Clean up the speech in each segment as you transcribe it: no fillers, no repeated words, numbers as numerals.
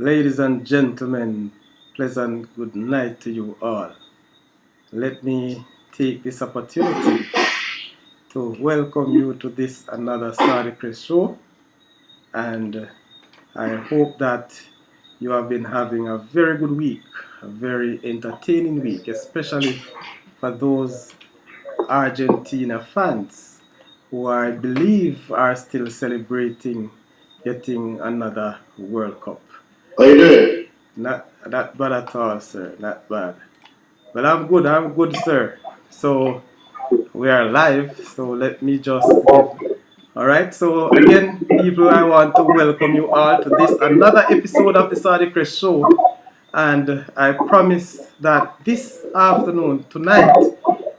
Ladies and gentlemen, pleasant good night to you all. Let me take this opportunity to welcome you to this another Saudichress show, and I hope that you have been having a very good week, a very entertaining week, especially for those Argentina fans who I believe are still celebrating getting another World Cup. How you doing? Not bad at all, sir. Not bad. Well, I'm good, sir. So we are live. So let me just give. All right. So again, people, I want to welcome you all to this another episode of the Saudichress show, and I promise that this afternoon, tonight,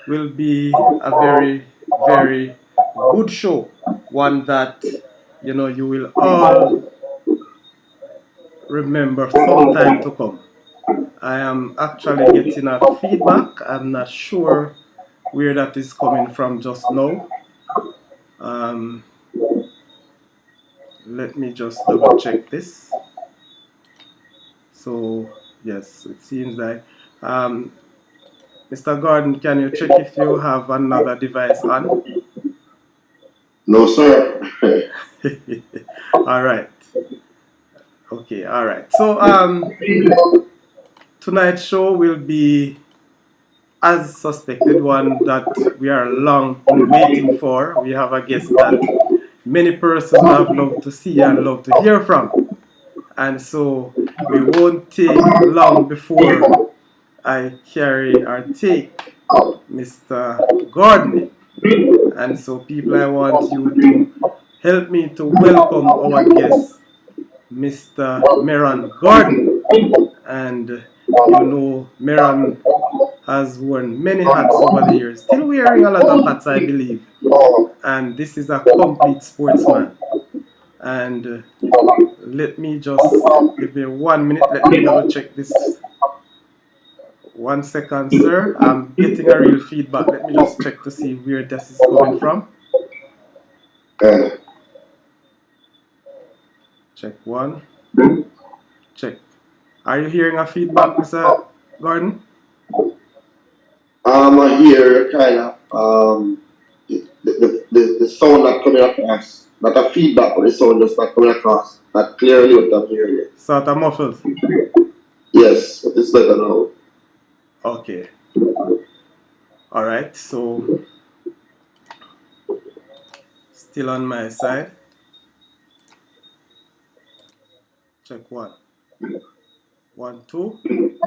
will be a very, very good show. One that you will all remember some time to come. I am actually getting a feedback. I'm not sure where that is coming from just now. Um, Let me just double check this. So, yes, it seems like. Mr. Gordon, can you check if you have another device on? No, sir. All right. Okay, all right. So, tonight's show will be as suspected, one that we are long in waiting for. We have a guest that many persons have loved to see and love to hear from. And so we won't take long before I carry or take Mr. Gordon. And so, people, I want you to help me to welcome our guest, Mr. Merron Gordon. And Merron has worn many hats over the years, still wearing a lot of hats, I believe. And this is a complete sportsman. And let me just give me 1 minute. Let me double check this. 1 second, sir. I'm getting a real feedback. Let me just check to see where this is coming from. Uh, Check one. Check. Are you hearing a feedback, Mr. Gordon? I hear kind of the sound not coming across, not a feedback, but the sound just not coming across. Not clearly what I'm hearing. Sort of muffled. Yes, but it's better now. Okay. All right. So still on my side. Check one. 1, 2.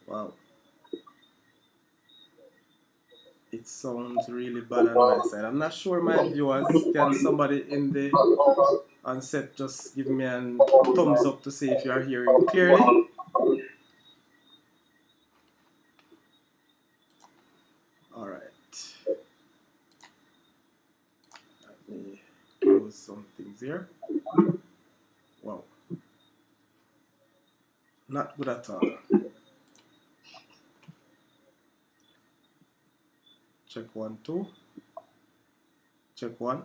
Wow. It sounds really bad on my side. I'm not sure my viewers. Can somebody in the on set just give me a thumbs up to see if you are hearing clearly? All right. Let me close some things here. Wow. Not good at all. Check 1, 2. Check 1.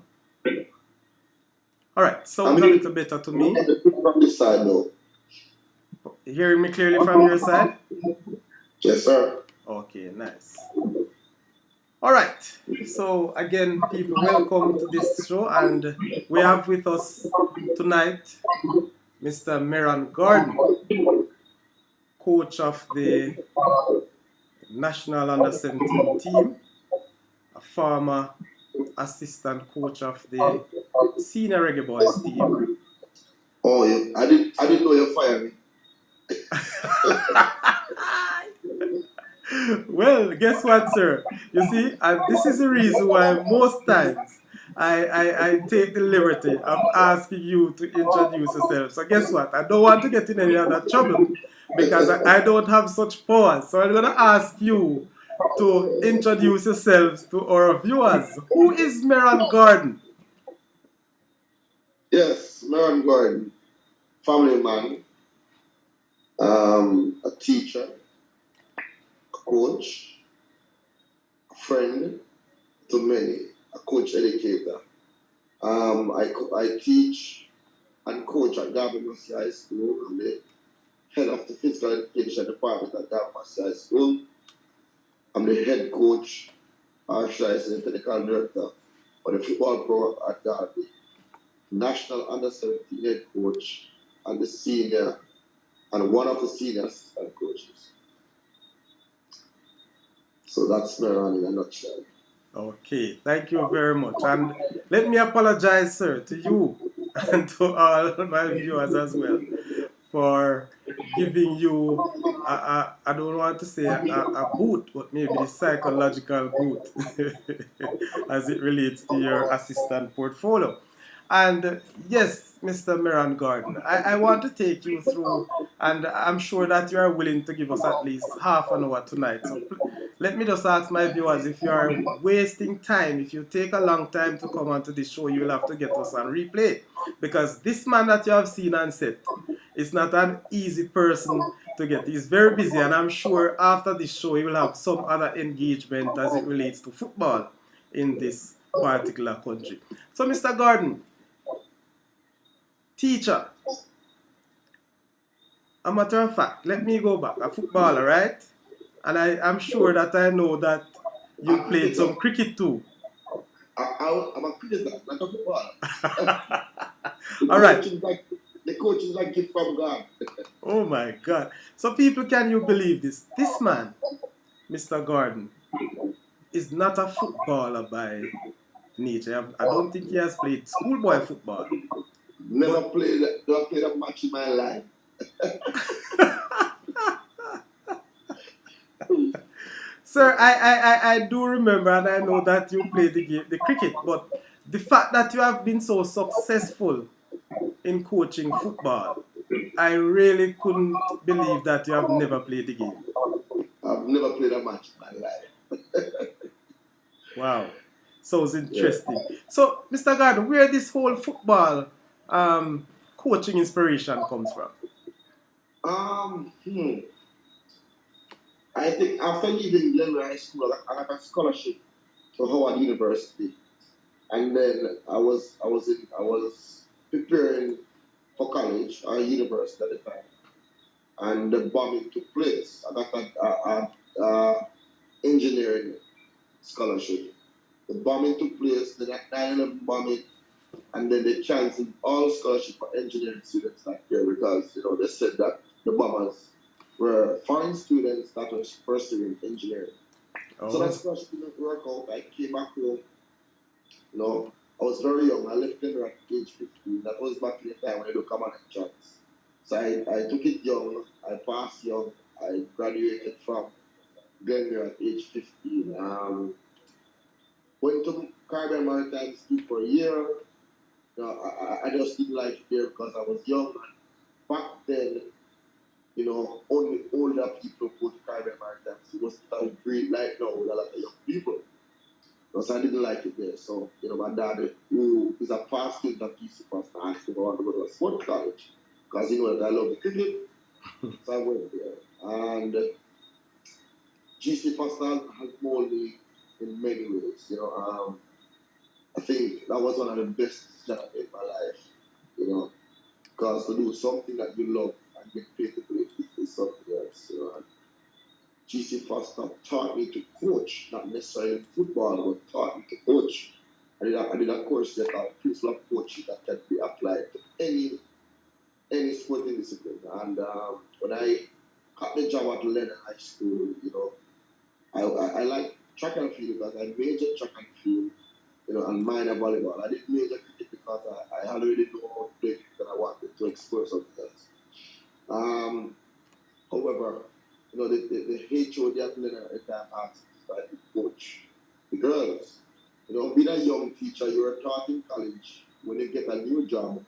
All right. Sounds a little better to me. From this side though. You hearing me clearly from your side? Yes, sir. Okay, nice. All right. So again, people, welcome to this show, and we have with us tonight Mr. Merron Gordon, coach of the National Under 17 team, a former assistant coach of the Senior Reggae Boys team. Oh, yeah. I didn't know you fired me. Well, guess what, sir? You see, and this is the reason why most times I take the liberty of asking you to introduce yourself. So guess what? I don't want to get in any other trouble because I don't have such powers. So I'm going to ask you to introduce yourselves to our viewers. Who is Merron Gordon? Yes, Merron Gordon, family man, a teacher, a coach, a friend to many, a coach educator. I teach and coach at Garden High School. I'm the head of the physical education department at Garden High School. I'm the head coach, or should I say, technical director for the football pro at Derby, national under 17 head coach, and the senior, and one of the senior assistant coaches. So that's Merron in a nutshell. Okay, thank you very much. And let me apologize, sir, to you and to all my viewers as well for giving you, I don't want to say a boot, but maybe the psychological boot as it relates to your assistant portfolio. And yes, Mr. Merron Gordon, I want to take you through, and I'm sure that you are willing to give us at least half an hour tonight. So let me just ask my viewers, if you are wasting time, if you take a long time to come onto this show, you'll have to get us on replay. Because this man that you have seen on set is not an easy person to get. He's very busy, and I'm sure after this show, he will have some other engagement as it relates to football in this particular country. So, Mr. Gordon, teacher, a matter of fact, let me go back. A footballer, right? And I'm sure that I know that you played some cricket too. I'm a cricketer, not a footballer. All right. The coach is like gift from God. Oh my God. So people, can you believe this? This man, Mr. Gordon, is not a footballer by nature. I don't think he has played schoolboy football. Never played a match in my life. Sir, I do remember, and I know that you played the cricket, but the fact that you have been so successful in coaching football, I really couldn't believe that you have never played the game. I've never played a match in my life. Wow. Sounds interesting. Yeah. So, Mr. Gordon, where this whole football coaching inspiration comes from? I think after leaving Glenroy High School, I got a scholarship to Howard University, and then I was preparing for college or university at the time, and the bombing took place. I got a engineering scholarship. The bombing took place, the 9/11 bombing, and then they canceled all scholarship for engineering students that year because they said that the bombers were foreign students that were pursuing engineering. Oh. So that scholarship didn't work out. I came back home. I was very young. I left Glenroy at age 15. That was back in the time when I don't come on a chance. So I took it young. I passed young. I graduated from Glenroy at age 15. Went to Caribbean Maritime School for a year. I just didn't like it there because I was young. Back then, only older people go to Caribbean Maritime School. It was a great life now with a lot of young people. Because I didn't like it there. So, my dad, who is a past student at GC First, asked me if I want to go to a sport college. Because he knew that I love the cricket. So I went there. And GC First has molded me in many ways. I think that was one of the best decisions I made in my life, because to do something that you love and get paid to do it is something else, And GC Foster taught me to coach, not necessarily football, but taught me to coach. I did a course there called Principle of Coaching that can be applied to any sporting discipline. And when I got the job at Lennon High School, I like track and field because I majored track and field, and minor volleyball. I didn't major cricket because I already know how to play cricket and I wanted to explore something else. However, the HOD at Lennon at the time asked me if I could coach the girls. Being a young teacher, you're taught in college, when you get a new job,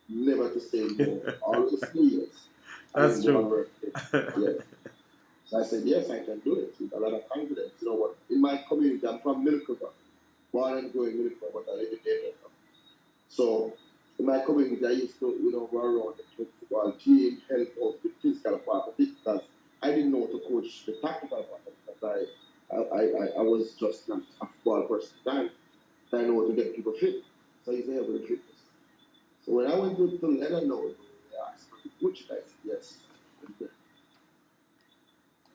never to say no. Always 3 years. That's true. Yes. So I said, yes, I can do it with a lot of confidence. What? In my community, I'm from Milford. Born and growing in Milford, but I live in Milford. So in my community, I used to, go around the football team, help out with the physical part of it, because I didn't know to coach the tactical part of it, because I was just not a football person at the time. So I know to get people fit. So I used to help with the fitness. So when I went to let her know, they asked for the coaching. I said yes. And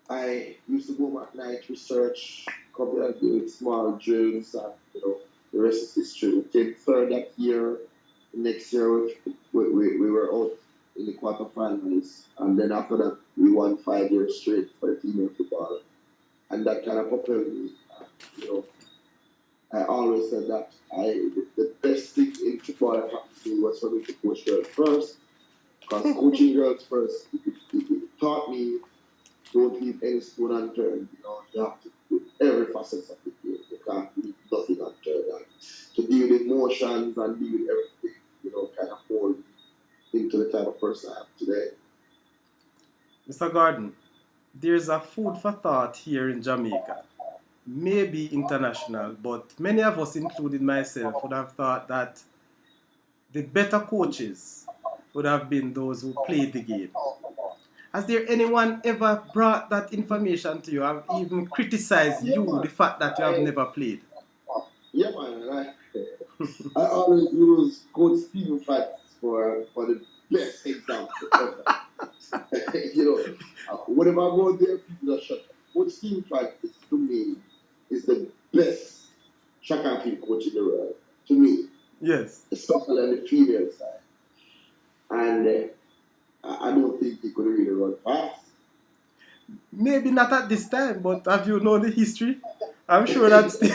I used to go at night, research, copy and do small drills, and the rest is history. We came third that year. Next year, we were out in the quarterfinals, and then after that, we won 5 years straight for female football, and that kind of propelled me. You know, I always said that the best thing in football that happened to me was for me to coach girls first, because coaching girls first, it taught me don't leave any stone unturned. You have to do every facet of the game. You can't leave nothing unturned. And to deal with emotions and deal with everything, kind of mold into the type of person I am today. Mr. Gordon, there's a food for thought here in Jamaica. Maybe international, but many of us, including myself, would have thought that the better coaches would have been those who played the game. Has there anyone ever brought that information to you, have even criticized Yeah, you, man. the fact that you have never played? Yeah, man. I always use Coach Stephen Facts for the best example ever. Whenever I go there, people are shut up. Coach Stephen Facts is, to me, is the best track and field coach in the world. To me, Yes. especially on the female side. And I don't think he could really run fast. Maybe not at this time, but have you known the history? I'm sure that's the.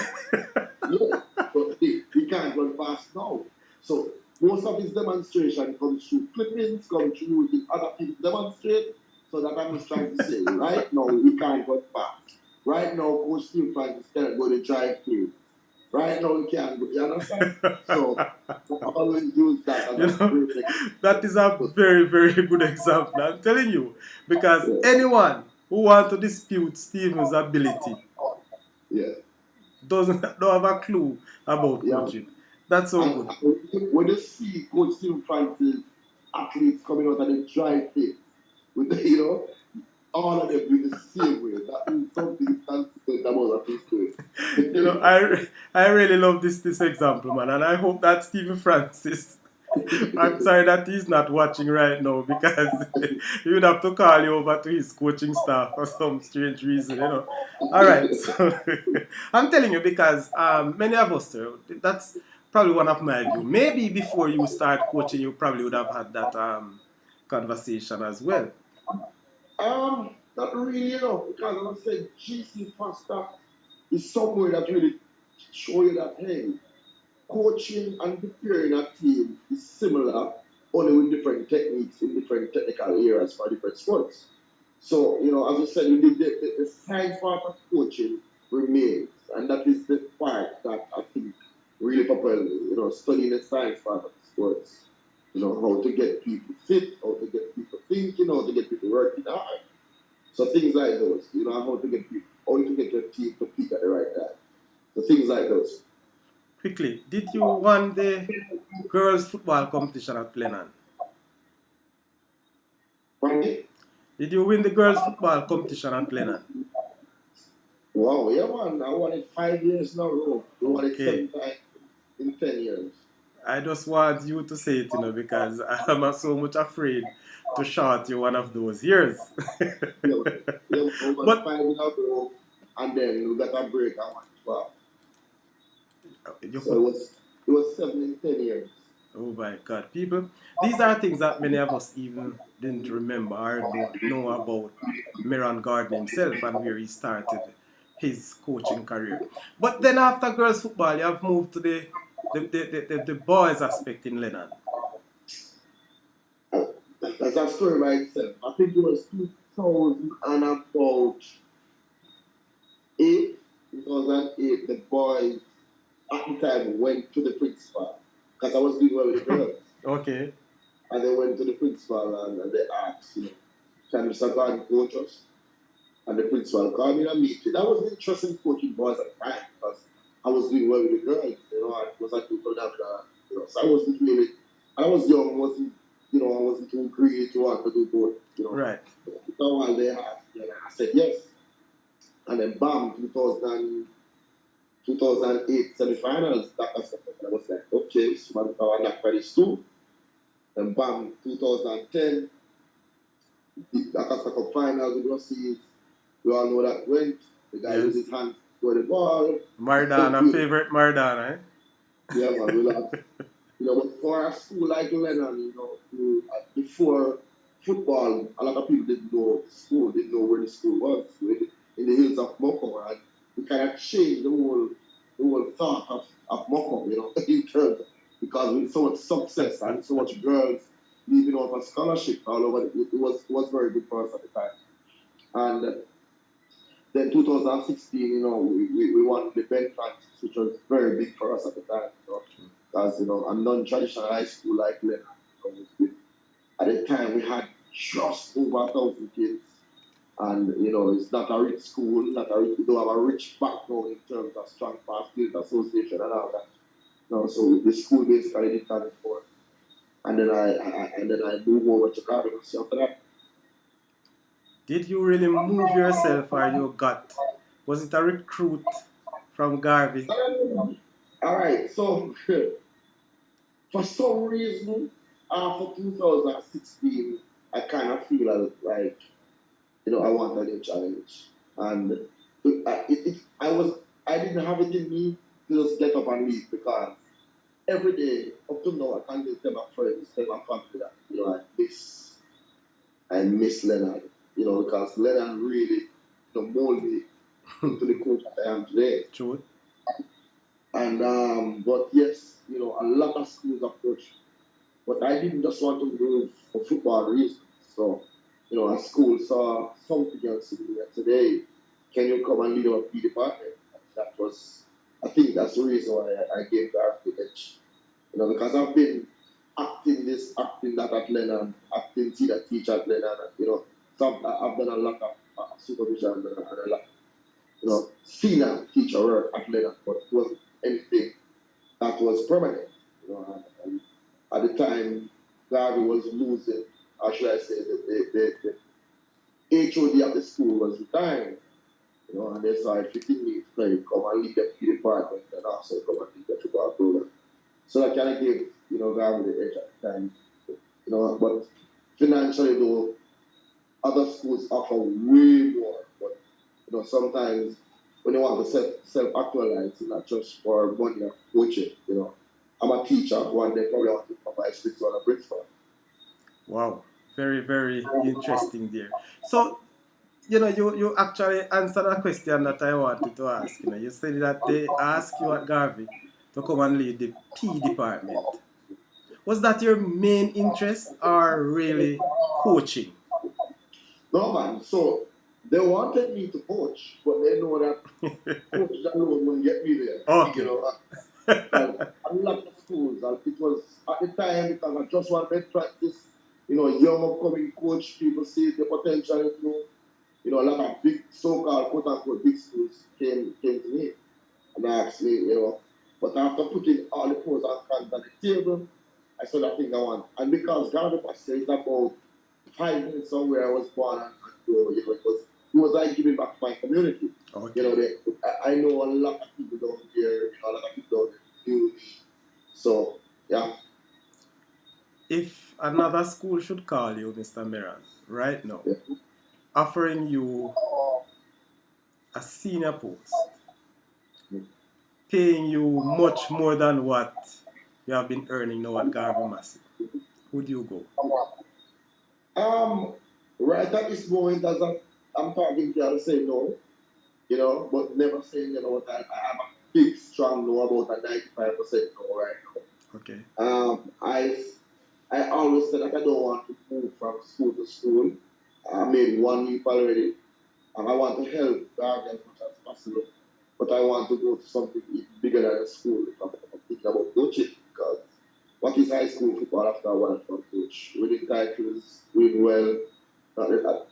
Yeah, but he can't run fast now. So most of his demonstration comes through clippings, comes through the other people demonstrate. So that I'm just trying to say, right now he can't run fast. Right now, Coach Steve Francis cannot go to drive through. Right now he can't go. You understand? So I always use that as You a know, great that is a very, very good example. I'm telling you, because example. anyone who wants to dispute Steven's ability Yeah. don't have a clue about Yeah. coaching. That's so And good. when you see Coach Steve Francis athletes coming out of the drive thing, with all of them do the same way. That is something consistent about his doing. I really love this example, man, and I hope that Stephen Francis. I'm sorry that he's not watching right now because he would have to call you over to his coaching staff for some strange reason. All right, so I'm telling you because many of us, that's probably one of my view. Maybe before you start coaching, you probably would have had that conversation as well. Not really, because I said GC Faster is somewhere that really show you that hey, coaching and preparing a team is similar, only with different techniques in different technical areas for different sports. So, as I said, the science part of coaching remains, and that is the part that I think really propels me, studying the science part of sports. How to get people fit, how to get people thinking, how to get people working hard. So things like those, how to get your team to peak at the right time. So things like those. Quickly, did you won the girls' football competition at Glennon? Right? Did you win the girls' football competition at Glennon? Wow, yeah, man. I won it 5 years now, bro. We won it Okay. 7 times in 10 years. I just want you to say it, because I'm so much afraid to shout you one of those years. Yeah, yeah, we won But five in a row, and then we got a break and won 12. you So could, it was 7 in 10 years. oh my God, people, these are things that many of us even didn't remember or don't know about Merron Gordon himself and where he started his coaching career. But then after girls football, you have moved to the boys aspect in Lennon. That's a story by itself. I think it was 2008, the boys at the time went to the principal because I was doing well with the girls. Okay. And they went to the principal and they asked, can Mr. Gordon coach us? And the principal called me in a meeting. That was interesting coaching boys at the time because I was doing well with the girls. I was like, so I wasn't really, I was young, I wasn't too greedy to want to do both. Right. So while they asked me, and I said yes. And then bam, 2008 semifinals, that was like, okay, so I'm not for this too. Then bam, 2010, the Akasa Cup finals with Russies. We all know that went. The guy Yes. used his hand for the ball. Mardana, favorite Mardana, eh? Yeah, man, we lost. But for a school like Lennon, before football, a lot of people didn't know the school, didn't know where the school was, in the hills of Moko, and we kind of changed the whole thought of Moko, in terms because with so much success and so much girls leaving out for scholarship all over, it was very good for us at the time. And then 2016, we won the Ben Francis, which was very big for us at the time, because a non-traditional high school like Leonard, at the time we had just over 1,000 kids, and it's not a rich school, we don't have a rich background in terms of strong past student association and all that. So the school basically did that before, and then I moved over to Cardiff after that. Did you really move yourself or you got, was it a recruit from Garvey? All right, so for some reason, after 2016, I kind of feel like I want a new challenge, and I didn't have it in me to just get up and leave because every day up to now I can just tell my friends, tell my family that I miss Leonard, because Leonard really molded me into the coach that I am today. True. And but yes, a lot of schools approached me. But I didn't just want to move for football reasons. So, a school saw something else in me and said, hey, can you come and lead our P department? I think that's the reason why I gave Gareth the edge. Because I've been acting this, acting that at Lennon, acting theater teacher at Lennon, so I've done a lot of supervision and a lot, senior teacher work at Lennon, but it wasn't anything that was permanent. And at the time, Garvey was losing, or should I say, the HOD of the school was retiring, and they saw it fitting me to come and lead the department and also come and lead the football program. So that kind of gave, Garvey the edge at the time. But financially though, other schools offer way more. But sometimes when you want to self-actualize, it's not just for money or coaching. I'm a teacher, one day probably want to provide 6 on a bricks for. Wow. Very, very interesting there. So, you actually answered a question that I wanted to ask. You said that they asked you at Garvey to come and lead the P department. Was that your main interest or really coaching? No man, so they wanted me to coach, but they know that coach alone wouldn't get me there. Okay. And a lot of schools, and it was at the time because I just wanted to practice, young upcoming coach, people see the potential a lot of big so-called quote unquote big schools came to me and asked me, but after putting all the pros and cons on the table, I said I think I want. And because Ghana Pastor is about 5 minutes from where I was born and grew, it was like giving back to my community. Okay. I know a lot of people down there, a lot of people down there knew me. So yeah. If another school should call you, Mr. Merron, right now, Yeah. offering you a senior post, paying you much more than what you have been earning now at Garvey Massey, would you go? Right at this moment, as I'm talking to you, I'll say no, but never saying, that I have a big, strong no about a 95% no right now. Okay. I always said that I don't want to move from school to school. I made one leap already, and I want to help Garvey as much as possible. But I want to go to something even bigger than a school. I'm thinking about coaching because what is high school football after a while for a coach? Winning titles, doing well.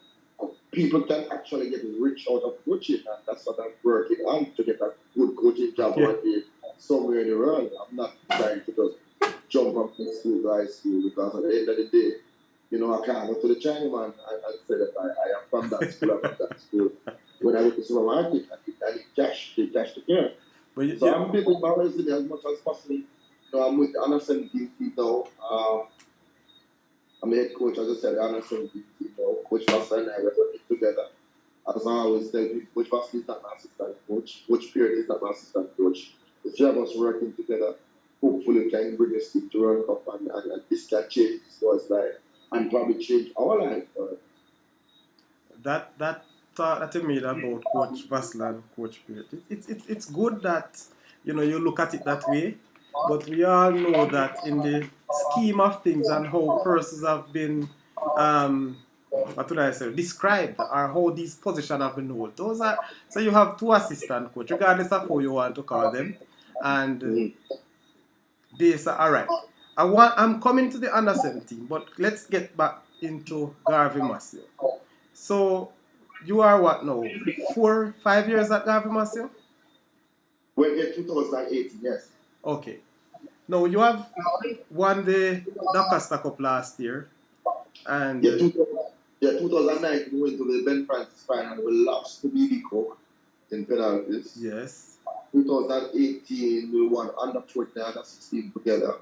People can actually get rich out of coaching, and that's what I'm working on to get a good coaching job one day somewhere in the world. I'm not trying to just jump from school to high school because at the end of the day, I can't go to the Chinaman and say that I am from that school, I'm from that school. When I go to the supermarket, I need cash, they cash to care. So I'm building my resume as much as possible. I'm with the under 17 team now. I'm a head coach, as I said, under 17, Coach Master and I were working together. As I always tell people, Coach Master is not my assistant coach. Coach Pierre is not my assistant coach. The three of us working together, hopefully can bring us to World Cup and this can change this boy's life and probably change our life. That thought that you made about Coach Vassler and Coach Pitt, it's good that you look at it that way, but we all know that in the scheme of things and how persons have been what would I say described, or how these positions have been held. Those are so you have two assistant coach, regardless of how you want to call them, and they say all right. I'm coming to the under 17, but let's get back into Garvey Massey. So you are what now? 4, 5 years at Garvey Massey? When in 2018, yes. Okay. Now you have won the Doncaster Cup last year, and Yeah, 2019 we went to the Ben Francis final. We lost to BB Cook in penalties. yes, 2018 we won under 14 and under 16 together.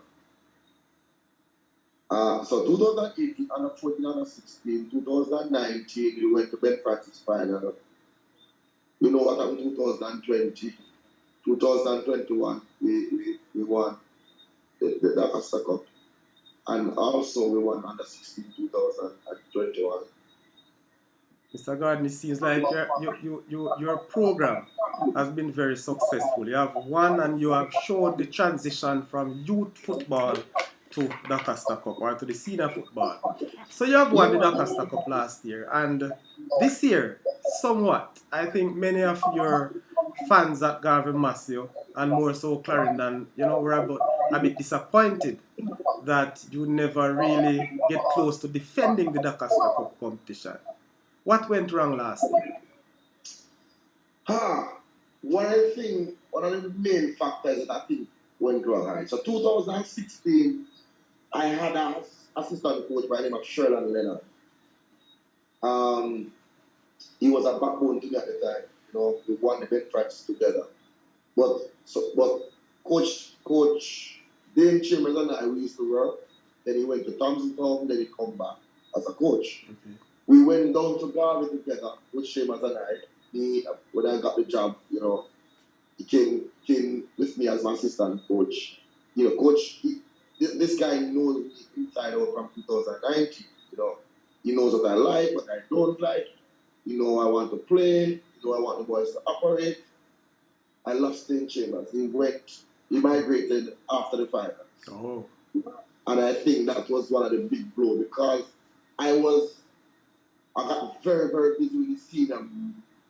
So 2018 under 14 under 16, 2019 we went to Ben Francis final. You know what happened in 2020? 2021 we won the Doncaster Cup. And also we won under 16 2021. Mr. Gordon, it seems like your program has been very successful. You have won and you have showed the transition from youth football to Doncaster Cup or to the senior football. So you have won the Doncaster Cup last year, and this year, somewhat, I think many of your fans at Garvey Massey and more so Clarendon, were a bit disappointed that you never really get close to defending the Doncaster Cup competition. What went wrong last year? One of the main factors that I think went wrong, right? So 2016, I had an assistant coach by the name of Sherland Leonard. He was a backbone to me at the time. We won the big practice together. But Coach Dane Chambers and I, we used to work. Then he went to Thompson Town, then he come back as a coach. Okay. We went down to Garvey together, Coach Chambers and I. When I got the job, he came with me as my assistant coach. This guy knows me inside out from 2019. He knows what I like, what I don't like. I want to play. I want the boys to operate. I love Stain Chambers. He migrated after the finals. Oh. And I think that was one of the big blows because I got very, very busy with the senior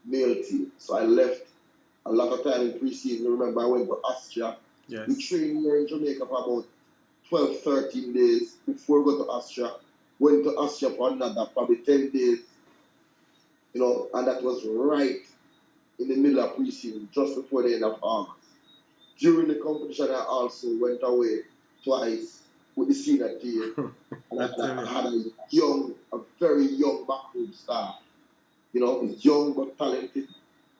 male team. So I left a lot of time in pre-season. Remember, I went to Austria. Yes. We trained here in Jamaica for about 12, 13 days before we got to Austria. Went to Austria for another probably 10 days. And that was right in the middle of pre-season, just before the end of August. During the competition, I also went away twice with the senior team. I had a very young backroom staff. Young but talented,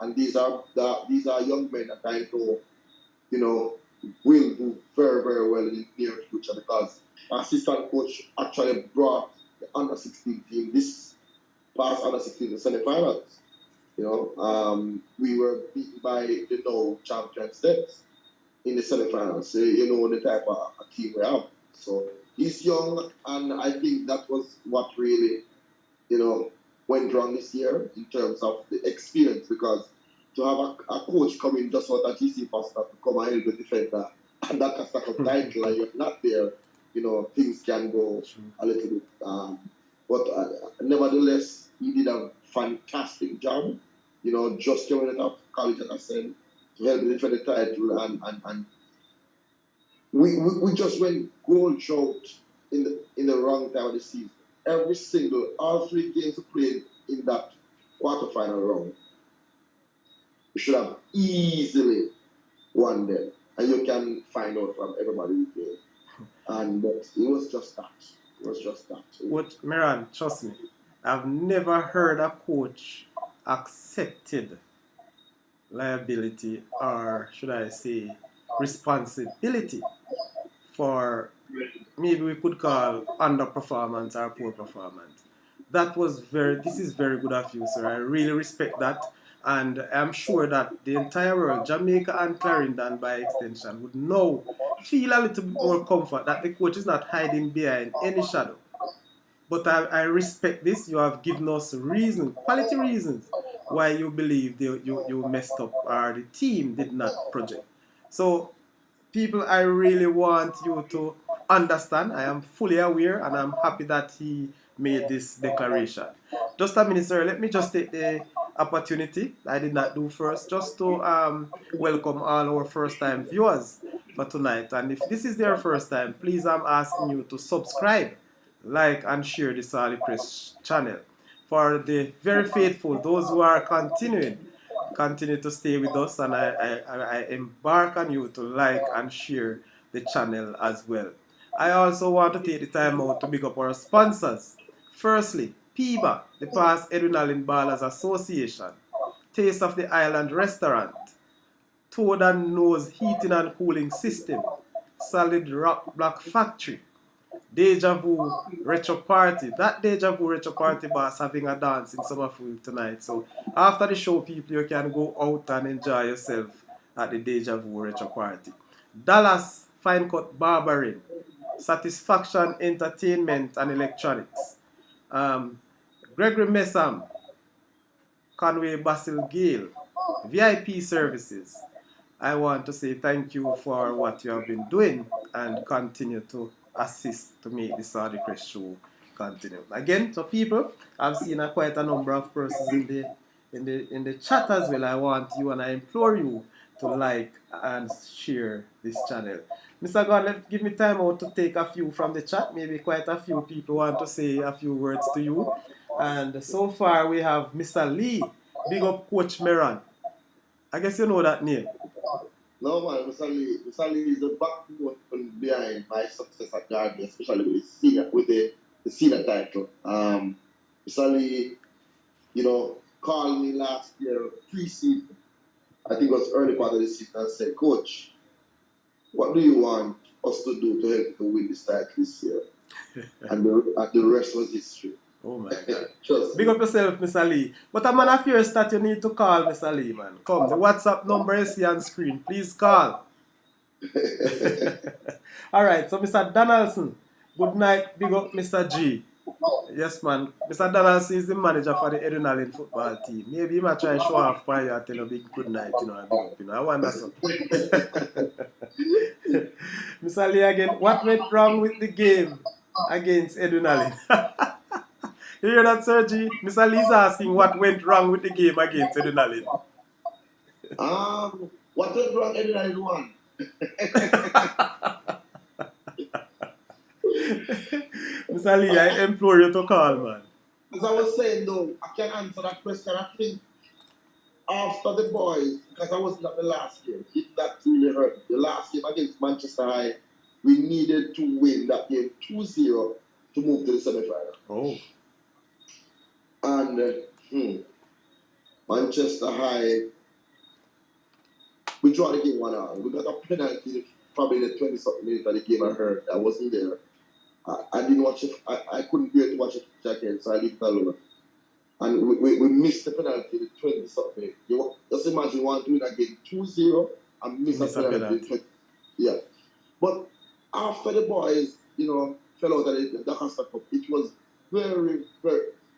and these are young men that I know, will do very, very well in the near future because our assistant coach actually brought the under 16 team this past under 16 to semifinals. We were beaten by the now champion Steps in the semifinals. So the type of team we have. So he's young, and I think that was what really, went wrong this year in terms of the experience because to have a coach come in just out of GC Foster to come and help the defender and that Doncaster Cup title and you're not there, things can go a little bit. But nevertheless, he did a fantastic job. Just coming out of college, as I said, to help defend the title, and we just went goal short in the wrong time of the season. All 3 games we played in that quarterfinal round, we should have easily won them. And you can find out from everybody who played. But it was just that. But Merron, trust me, I've never heard a coach accepted liability, or should I say responsibility, for maybe we could call underperformance or poor performance. This is very good of you, sir. I really respect that. And I'm sure that the entire world, Jamaica and Clarendon by extension, would now feel a little bit more comfort that the coach is not hiding behind any shadow. But I respect this. You have given us reason, quality reasons, why you believe you messed up or the team did not project. So people, I really want you to understand. I am fully aware and I'm happy that he made this declaration. Just a minute, sir. Let me just take the opportunity I did not do first, just to welcome all our first time viewers for tonight. And if this is their first time, please, I'm asking you to subscribe, like, and share the Saudichress channel. For the very faithful, those who are continue to stay with us, and I embark on you to like and share the channel as well. I also want to take the time out to big up our sponsors. Firstly, PIBA, the Past Edwin Ballers Association, Taste of the Island Restaurant, Toad and Nose Heating and Cooling System, Solid Rock Block Factory, Deja Vu Retro Party. That Deja Vu Retro Party boss having a dance in Summerfield tonight. So after the show, people, you can go out and enjoy yourself at the Deja Vu Retro Party. Dallas Fine Cut Barbering, Satisfaction Entertainment and Electronics, Gregory Messam, Conway Basil Gale, VIP Services. I want to say thank you for what you have been doing and continue to assist to make the Saudichress show continue. Again, so people, I've seen quite a number of persons in the chat as well. I want you and I implore you to like and share this channel. Mr. God, give me time out to take a few from the chat. Maybe quite a few people want to say a few words to you. And so far we have Mr. Lee. Big up Coach Merron. I guess you know that name. No man, Mr. Lee is the backbone behind my success at Derby, especially with the senior title. Mr. Lee, called me last year pre-season. I think it was early part of the season and said, Coach, what do you want us to do to help you to win this title this year? and the rest was history. Oh my God. Big up yourself, Mr. Lee. But I'm on fears that you need to call Mr. Lee, man. Come, the WhatsApp number is here on screen. Please call. Alright, so Mr. Donaldson. Good night, big up Mr. G. Yes, man. Mr. Donaldson is the manager for the Edwin football team. Maybe he might try to show off by you and tell you big good night, and big up, I wonder so. Mr. Lee again, what went wrong with the game against Edwin? You hear that, Sir G? Mr. Lee's asking what went wrong with the game against Edwin. What went wrong? Edwin won. Mr. Lee, I implore you to call, man. As I was saying, though, I can answer that question. I think after the boys, because I wasn't at the last game, that really hurt. The last game against Manchester High, we needed to win that game 2-0 to move to the semi-final. Oh. And Manchester High, we draw the game 1-1. We got a penalty probably the 20-something minutes of the game. I heard I wasn't there. I didn't watch it. I couldn't bear to watch it again, so I leave it alone. And we missed the penalty the 20-something minutes. Just imagine you want to win again 2-0 and miss a penalty. Yeah. But after the boys, fell out of the Costa Cup, it was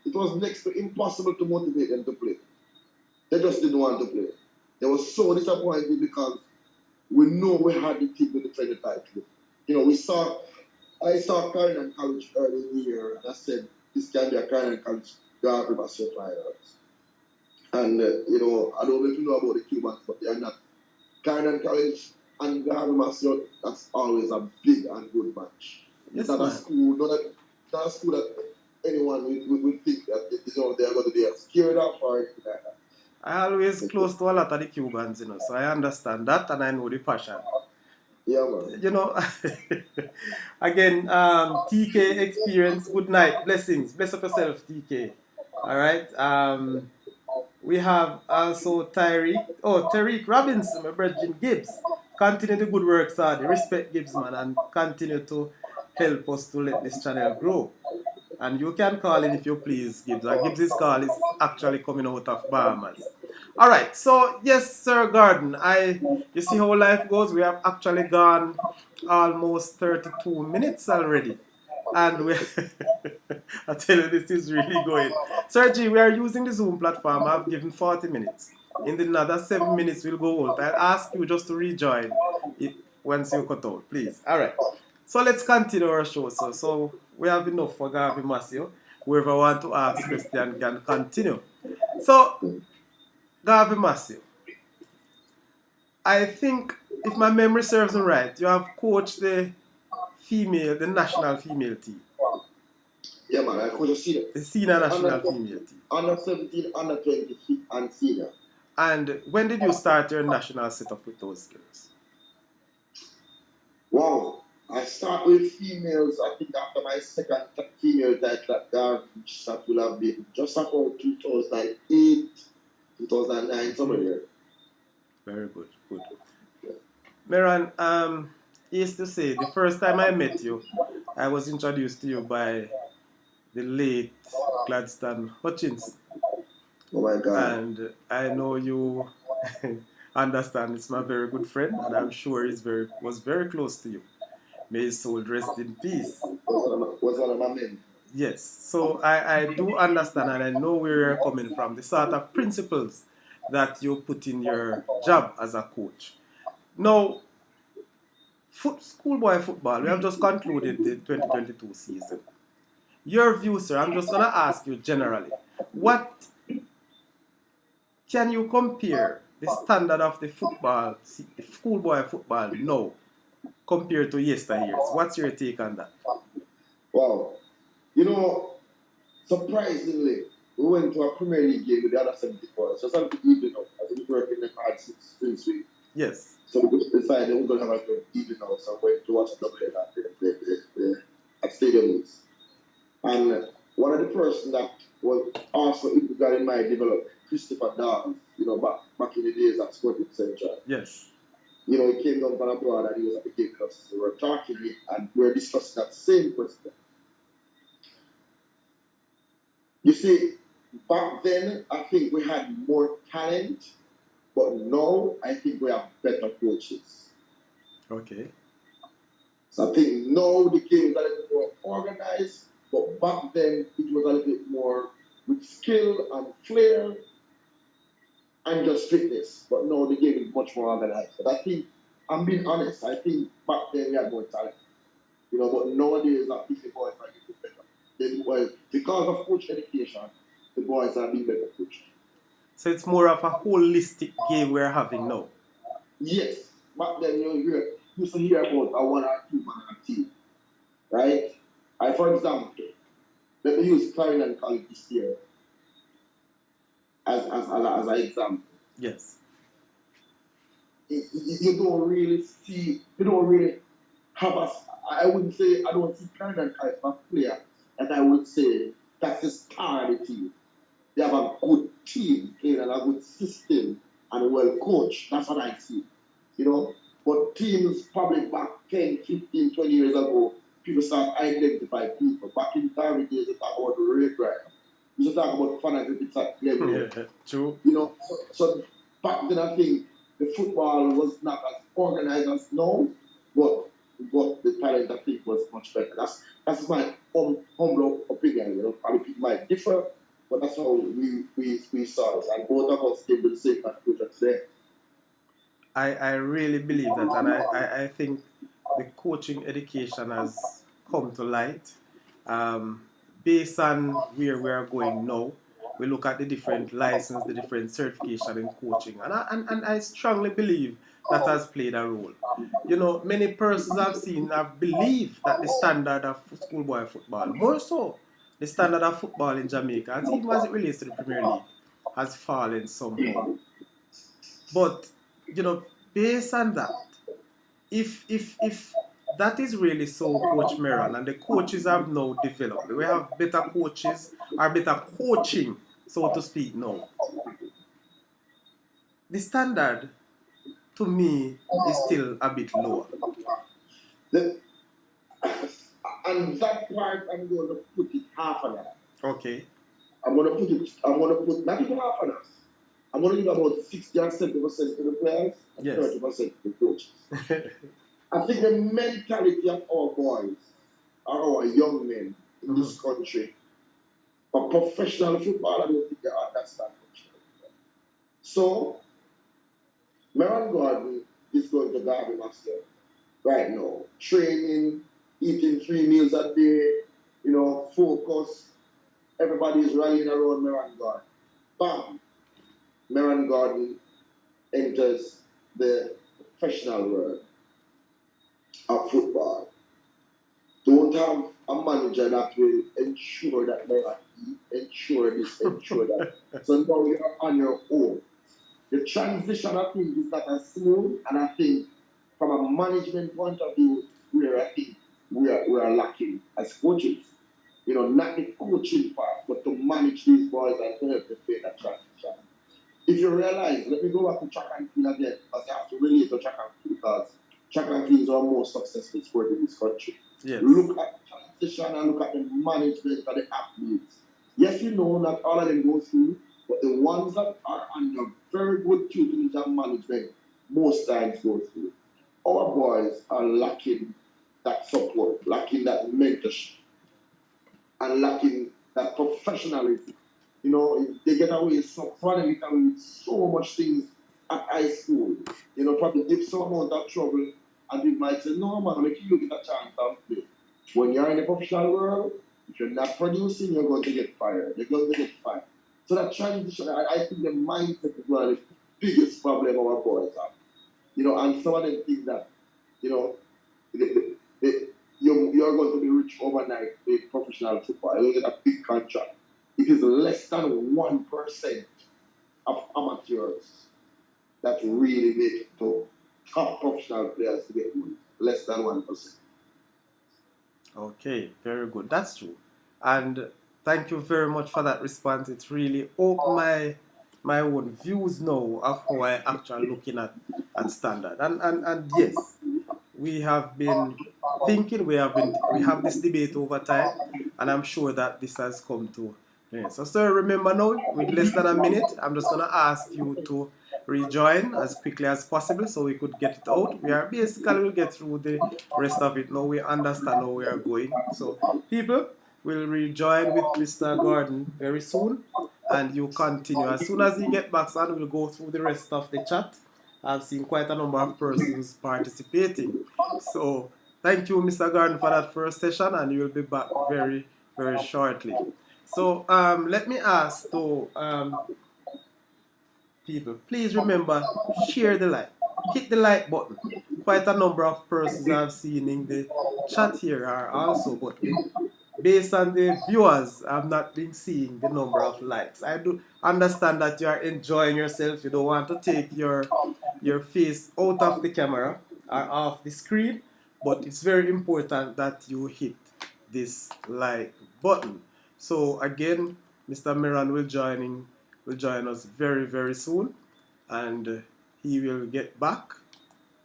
it was next to impossible to motivate them to play. They just didn't want to play. They were so disappointed because we know we had the team to defend the title. I saw Clarendon College early in the year, and I said, this can be a Clarendon College Derby Master Finals. And, I don't know if you know about the Cubans, but they are not. Clarendon College and Derby Master, that's always a big and good match. Yes, it's not a school, not a school that anyone would think that they're going to be scared of or anything like that. I always close to a lot of the Cubans, so I understand that and I know the passion. Yeah, man. Again, TK experience, good night, blessings, bless up yourself, TK. All right. We have also Tariq Robinson, my brother Gibbs. Continue the good work, sir. Respect Gibbs, man, and continue to help us to let this channel grow. And you can call in if you please, Gibbs. And Gibbs' call is actually coming out of Bahamas. All right, so yes, Sir Gordon, you see how life goes. We have actually gone almost 32 minutes already, and we I tell you, this is really going. Sir G, we are using the Zoom platform. I've given 40 minutes. In the another 7 minutes, we'll go out. I'll ask you just to rejoin it once you cut out, please. All right. So let's continue our show. So we have enough for Garvey Massio. Whoever want to ask question can continue. So Garvey Massio, I think if my memory serves me right, you have coached the national female team. Yeah, man, I coach a senior. The senior national female team. Under 17, under 20, and senior. And when did you start your national setup with those girls? Wow. I start with females, I think after my second female title at Garbage, that will have been just about 2008, 2009, somewhere there. Very good, good. Merron, he used to say, the first time I met you, I was introduced to you by the late Gladstone Hutchins. Oh my God. And I know you understand it's my very good friend, and I'm sure he was very close to you. May his soul rest in peace. Was one of my men. Yes, so I do understand, and I know where you're coming from, the sort of principles that you put in your job as a coach. Now, schoolboy football, we have just concluded the 2022 season. Your view, sir, I'm just going to ask you generally. What can you compare the standard of the schoolboy football now compared to yesteryears? What's your take on that? Wow. You know, surprisingly, we went to a Premier League game with the other 74. So something evening out, as we were in the hard since week. Yes. So we decided we're going to have a good evening out, so we went to watch the double at Stadium News. And one of the person that was also integral in my development, Christopher Dawes, you know, back in the days at Sporting Central. Yes. You know, he came down from abroad and he was at the game with us. We were talking and we were discussing that same question. You see, back then, I think we had more talent, but now I think we have better coaches. Okay. So I think now the game is a little bit more organized, but back then it was a little bit more with skill and flair and just fitness. But now the game is much more organized. But I think, I'm being honest, I think back then we had more talent. You know, but nowadays I think the boys are getting better. Because of coach education, the boys are being better coached. So it's more of a holistic game we're having now. Yes. Back then you used to hear about a 1 or 2 man on a team. Right? For example, let me use Clarendon College this year as an example. Yes. You don't really have I wouldn't say, I don't see Clarendon College as a player that I would say that's the star of the team. They have a good team playing and a good system and well coached. That's what I see. You know? But teams probably back 10, 15, 20 years ago, people start identify people. Back in time, days, they talk about the Ray Graham. We should talk about fanatics at level. Yeah, true. You know, so back then I think the football was not as organized as now, but the talent I think was much better. That's my humble opinion. You know, probably people might differ, but that's how we saw it. And both of us came to the same conclusion today. I really believe that, and I think the coaching education has come to light. Based on where we are going now, we look at the different license, the different certification in coaching, and I strongly believe that has played a role. You know, many persons have believed that the standard of schoolboy football, more so the standard of football in Jamaica, and even as it relates to the Premier League, has fallen somehow. But you know, based on that, if that is really so, Coach Merron, and the coaches have now developed, we have better coaches or better coaching, so to speak, now. The standard, to me, is still a bit lower. And that part, I'm going to put it half an hour. Okay. I'm going to put not even half an hour. I'm going to give about 60 and 70% to the players and Yes. 30% to the coaches. I think the mentality of our boys, or our young men in this country, for professional football, I don't think they understand professional football. So, Merron Gordon is going to Derby Master right now. Training, eating 3 meals a day, focus. Everybody is rallying around Merron Gordon. Bam! Merron Gordon enters the professional world of football. Don't have a manager that will ensure that they are ensure this, ensure that. So now you're on your own. The transition, I think, is not as smooth, and I think from a management point of view, where I think we are lacking as coaches. Not the coaching part, but to manage these boys and to help them make that transition. If you realize, let me go back to track and field again, because I have to relate to track and field, because track and field is our most successful sport in this country. Yes. Look at the transition and look at the management of the athletes. Yes, not all of them go through, but the ones that are under very good tutelage and management, most times go through. Our boys are lacking that support, lacking that mentorship, and lacking that professionalism. They get away with so much things at high school. Probably give some amount of trouble, and they might say, no man, make you get a chance and play. When you're in the professional world, if you're not producing, you're going to get fired. You're going to get fired. So that transition, I think the mindset is one of the biggest problem our boys have. And some of them think that, you're going to be rich overnight with professional football. You'll get a big contract. It is less than 1% of amateurs that really make it to top professional players to get money. Less than 1%. Okay, very good. That's true. And thank you very much for that response. It really opened my own views now of how I actually looking at standard. And yes, we have been thinking, we have this debate over time, and I'm sure that this has come to so sir, remember now, with less than a minute, I'm just gonna ask you to rejoin as quickly as possible so we could get it out. We are basically will get through the rest of it now. We understand how we are going. So people will rejoin with Mr. Gordon very soon, and you continue. As soon as he get back, son, we'll go through the rest of the chat. I've seen quite a number of persons participating. So thank you, Mr. Gordon, for that first session, and you'll be back very, very shortly. So let me ask though, people, please remember, share the like, hit the like button. Quite a number of persons I've seen in the chat here are also, but based on the viewers, I've not been seeing the number of likes. I do understand that you are enjoying yourself. You don't want to take your face out of the camera or off the screen, but it's very important that you hit this like button. So again, Mr. Merron will join us very, very soon, and he will get back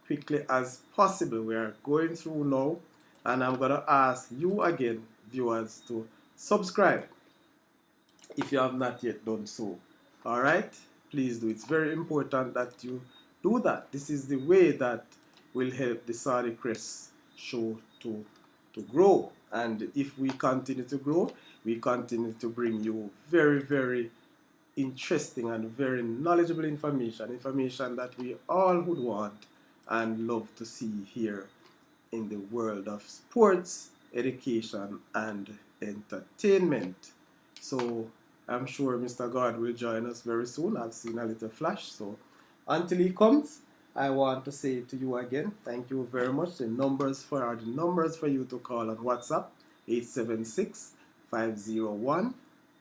quickly as possible. We are going through now, and I'm gonna ask you again, viewers, to subscribe if you have not yet done so. All right, please do. It's very important that you do that. This is the way that will help the Saudichress show to grow. And if we continue to grow, we continue to bring you very, very interesting and very knowledgeable information that we all would want and love to see here in the world of sports, education, and entertainment. So I'm sure Mr. God will join us very soon. I've seen a little flash. So until he comes, I want to say to you again, thank you very much. The numbers for you to call on WhatsApp, 876-501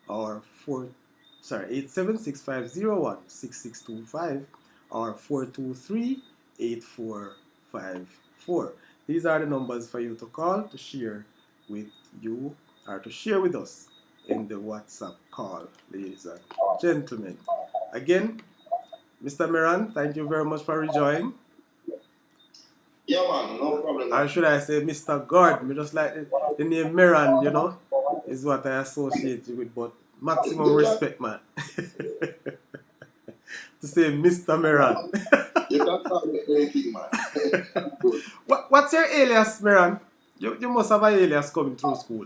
or 876-501-6625 or 423-8454. These are the numbers for you to call to share with you or to share with us in the WhatsApp call, ladies and gentlemen. Again, Mr. Merron, thank you very much for rejoining. Yeah, man, no problem, Or man. should I say Mr. Gordon? Me just like the name Merron, you know, is what I associate you with. But maximum You can, respect, man. To say Mr. Merron. you can call me anything, man. Good. What's your alias, Merron? You must have an alias coming through school.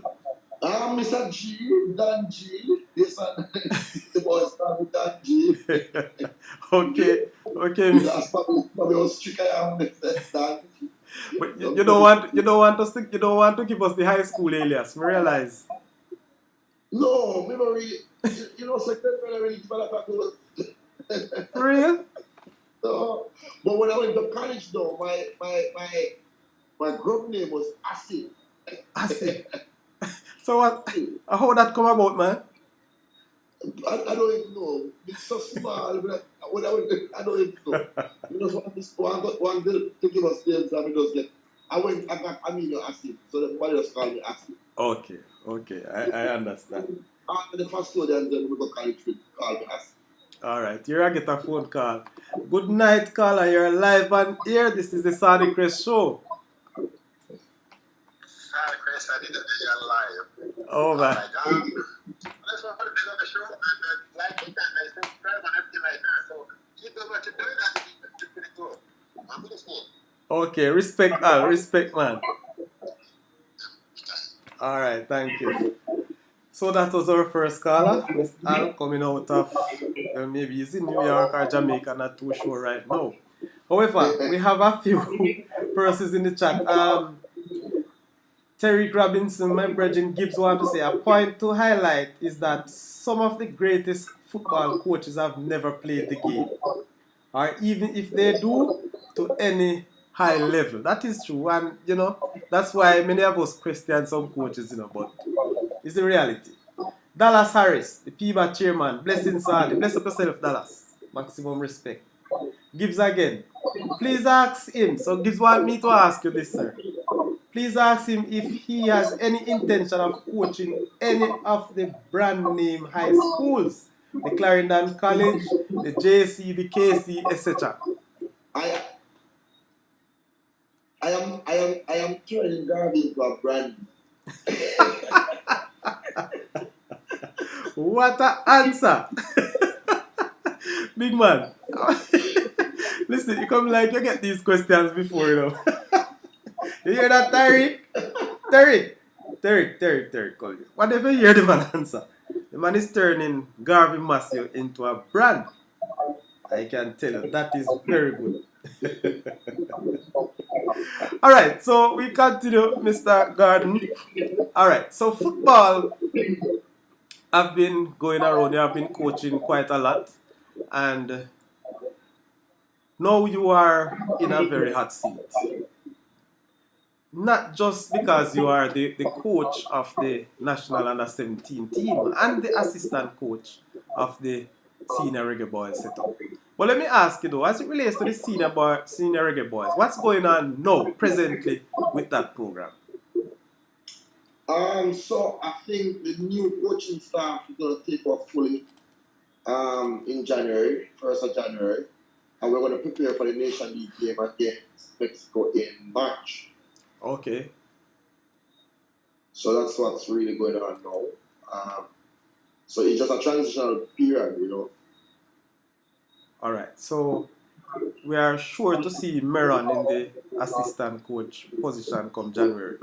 Mr. G, Dan G. Yes, and the boy start with Dan G. Okay, That's probably how strict I am with Dan G. but you don't want to give us the high school alias. Me realize. No, memory, secretary really develop those. For real? No. But when I went to college, though, my group name was Acid. I see. So what? How that come about, man? I don't even know. It's so small. When I went, I don't even know. You know, one day to give us names, and we just get. I got amino acid, so everybody just call me acid. Okay, I understand. After the first two, then we go college with call me acid. All right, you're gonna get a phone call. Good night, caller. You're live on air. This is the Saudichress show. Saudichress, I did it live. Oh man. That's what I did on the show, and like it, and I subscribe and everything like that. So keep doing what you're doing, and it's pretty good. I'm listening. Okay, respect, Al. Respect, man. All right, thank you. So that was our first caller, Miss Al, coming out of maybe he's in New York or Jamaica, not too sure right now. However, we have a few persons in the chat. Terry Robinson, my brethren Gibbs, want to say a point to highlight is that some of the greatest football coaches have never played the game, or even if they do, to any high level. That is true, and that's why many of us question some coaches, but it's the reality. Dallas Harris, the PBA chairman, blessing Sadi, bless up yourself, Dallas. Maximum respect. Gibbs again. Please ask him. So Gibbs want me to ask you this, sir. Please ask him if he has any intention of coaching any of the brand name high schools, the Clarendon College, the JC, the KC, etc. I am turning Garvey into a brand. What an answer! Big man. Listen, you come like you get these questions before, You hear that, Terry? Terry, call you. Whatever you hear the man answer. The man is turning Garvey Massey into a brand. I can tell you, that is very good. Alright, so we continue, Mr. Garden. Alright, so football, I've been going around, I've been coaching quite a lot. And now you are in a very hot seat. Not just because you are the coach of the National Under-17 team and the assistant coach of the Senior Reggae Boys setup. But let me ask you though, as it relates to the Senior Reggae Boys, what's going on now, presently, with that program? So I think the new coaching staff is going to take off fully in January, 1st of January. And we're going to prepare for the Nation League game against Mexico in March. Okay. So that's what's really going on now. So it's just a transitional period, Alright, so we are sure to see Merron in the assistant coach position come January.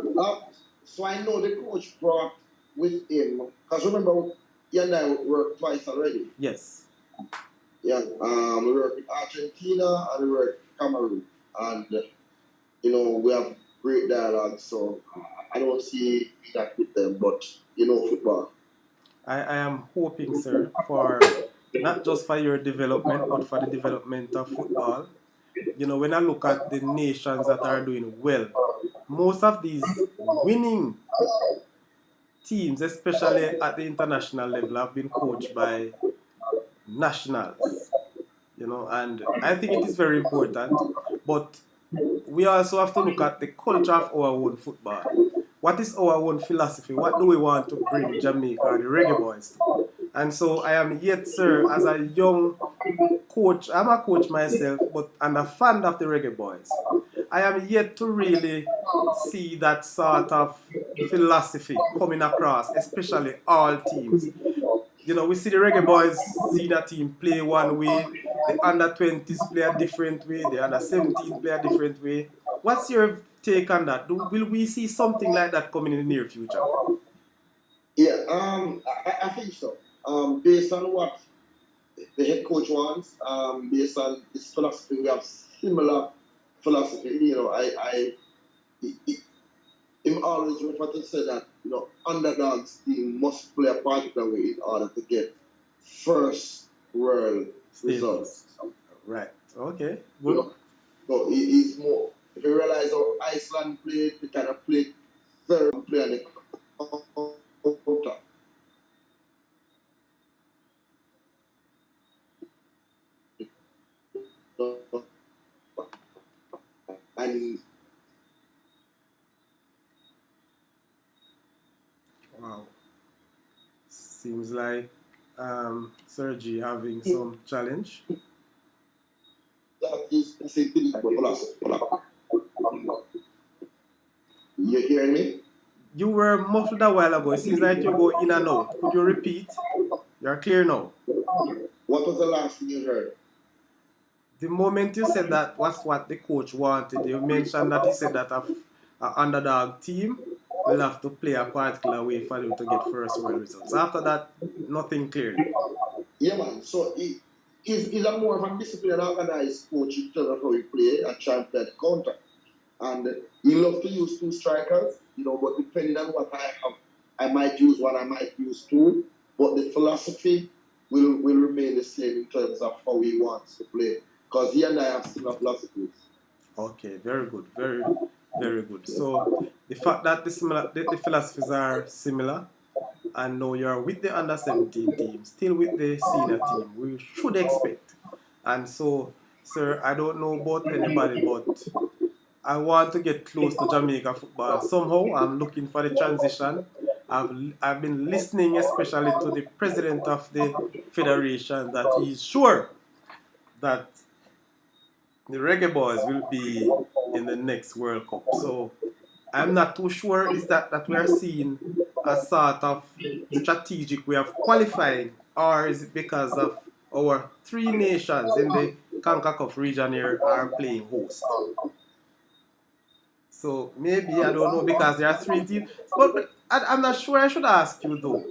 So I know the coach brought with him, because remember, he and I worked twice already. Yes. Yeah, we work in Argentina and we work in Cameroon. And, we have great dialogue, so I don't see that with them, but, football. I am hoping, sir, for not just for your development, but for the development of football. When I look at the nations that are doing well, most of these winning teams, especially at the international level, have been coached by nationals. And I think it is very important. But we also have to look at the culture of our own football. What is our own philosophy? What do we want to bring Jamaica or the Reggae Boys to? And so I am yet, sir, as a young coach. I'm a coach myself, and a fan of the Reggae Boys. I am yet to really see that sort of philosophy coming across, especially all teams. You know, we see the Reggae Boys senior team play one way, the under 20s play a different way, the under 17 play a different way. What's your take on that? Will we see something like that coming in the near future? Yeah, I think so. Based on what the head coach wants, based on his philosophy, we have similar philosophy. You know, him always refer to say that, you know, underdogs team must play a particular way in order to get first world results. Right. Okay. You Good. know, so he's more. If you realize how Iceland played, they kind of played third play on the counter. And Wow. Seems like Sergi having some challenge. that is the same thing with philosophy. You hearing me? You were muffled a while ago. It seems like you go in and out. Could you repeat? You're clear now. What was the last thing you heard? The moment you said that was what the coach wanted, you mentioned that he said that an underdog team will have to play a particular way for them to get first world results. After that, nothing clearly. Yeah, man. So he's a more of a disciplined and organized coach in terms of how he play and try and play the counter. And he loves to use two strikers, you know, but depending on what I have, I might use one, I might use two. But the philosophy will remain the same in terms of how he wants to play. Because he and I have similar philosophies. Okay, very good. Very good. So the fact that the philosophies are similar, and now you're with the under 17 team, still with the senior team, we should expect. And so, sir, I don't know about anybody, but I want to get close to Jamaica football. Somehow, I'm looking for the transition. I've been listening especially to the president of the federation that he's sure that the Reggae Boys will be in the next World Cup. So I'm not too sure is that we are seeing a sort of strategic way of qualifying, or is it because of our three nations in the CONCACAF region here are playing host? So maybe, I don't know, because there are three teams. But I'm not sure. I should ask you though.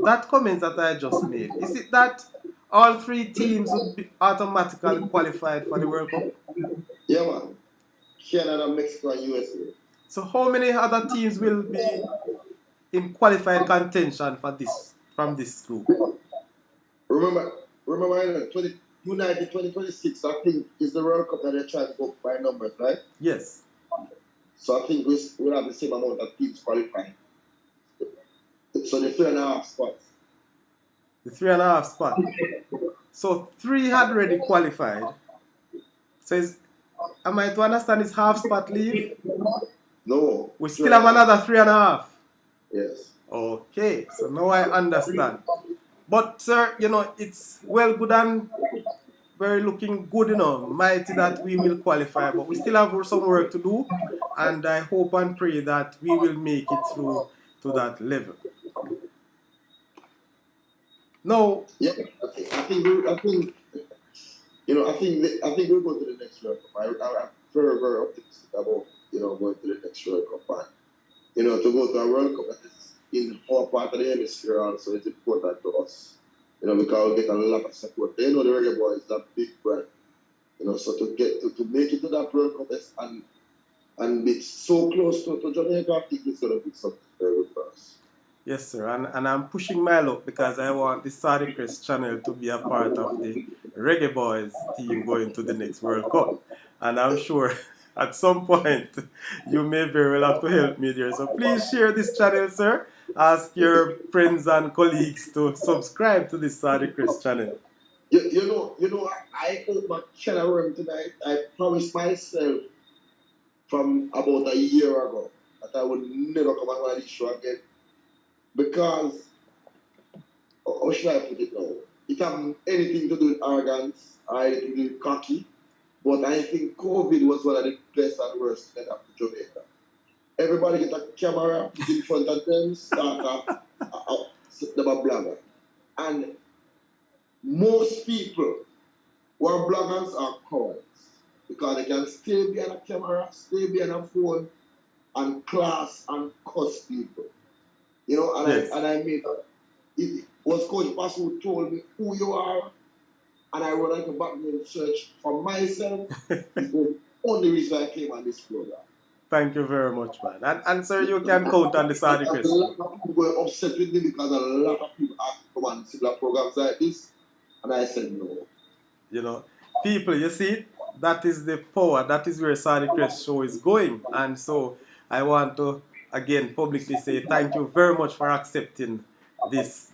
That comment that I just made, is it that all three teams would be automatically qualified for the World Cup? Yeah, man. Canada, Mexico, and USA. So how many other teams will be in qualified contention for this from this group? Remember, United 2026, I think, is the World Cup that they're trying to go by numbers, right? Yes. So I think we'll have the same amount of teams qualifying. So the 3.5 spots. The 3.5 spot. So 3 had already qualified. So am I to understand it's half spot leave? No. We still have another 3.5. Yes. Okay, so now I understand. But sir, you know, it's well good and very looking good, you know, mighty that we will qualify, but we still have some work to do, and I hope and pray that we will make it through to that level. No. Yeah, I think we'll go to the next World Cup. I'm very, very optimistic about, you know, going to the next World Cup. And, you know, to go to a World Cup that is in our part of the hemisphere also is important to us. You know, because we get a lot of support. They know the Reggae Boys is a big brand. You know, so to make it to that World Cup and be so close to Jamaica, I think it's going to be something very good for us. Yes, sir, and I'm pushing my luck because I want the Saudichress channel to be a part of the Reggae Boys team going to the next World Cup. And I'm sure at some point you may very well have to help me there. So please share this channel, sir. Ask your friends and colleagues to subscribe to the Saudichress channel. You know, I put my channel room tonight. I promised myself from about a year ago that I would never come on this show again. Because, how should I put it now? It has anything to do with arrogance or anything to do with cocky, But I think COVID was one of the best and worst that happened to Jamaica. Everybody get a camera, put in front of them, start them a blogger. And most people who are bloggers are cowards because they can stay behind a camera, stay behind a phone, and class and cuss people. You know, and Yes. I made that. It was Coach Bass who told me who you are, and I went into background search for myself. It's the only reason I came on this program. Thank you very much, man. And sir, you can count on the Saudichress. A lot of people were upset with me because a lot of people asked to come on similar programs like this, and I said no. You know, people, you see, that is the power. That is where Saudichress show is going. And so I want to again publicly say thank you very much for accepting this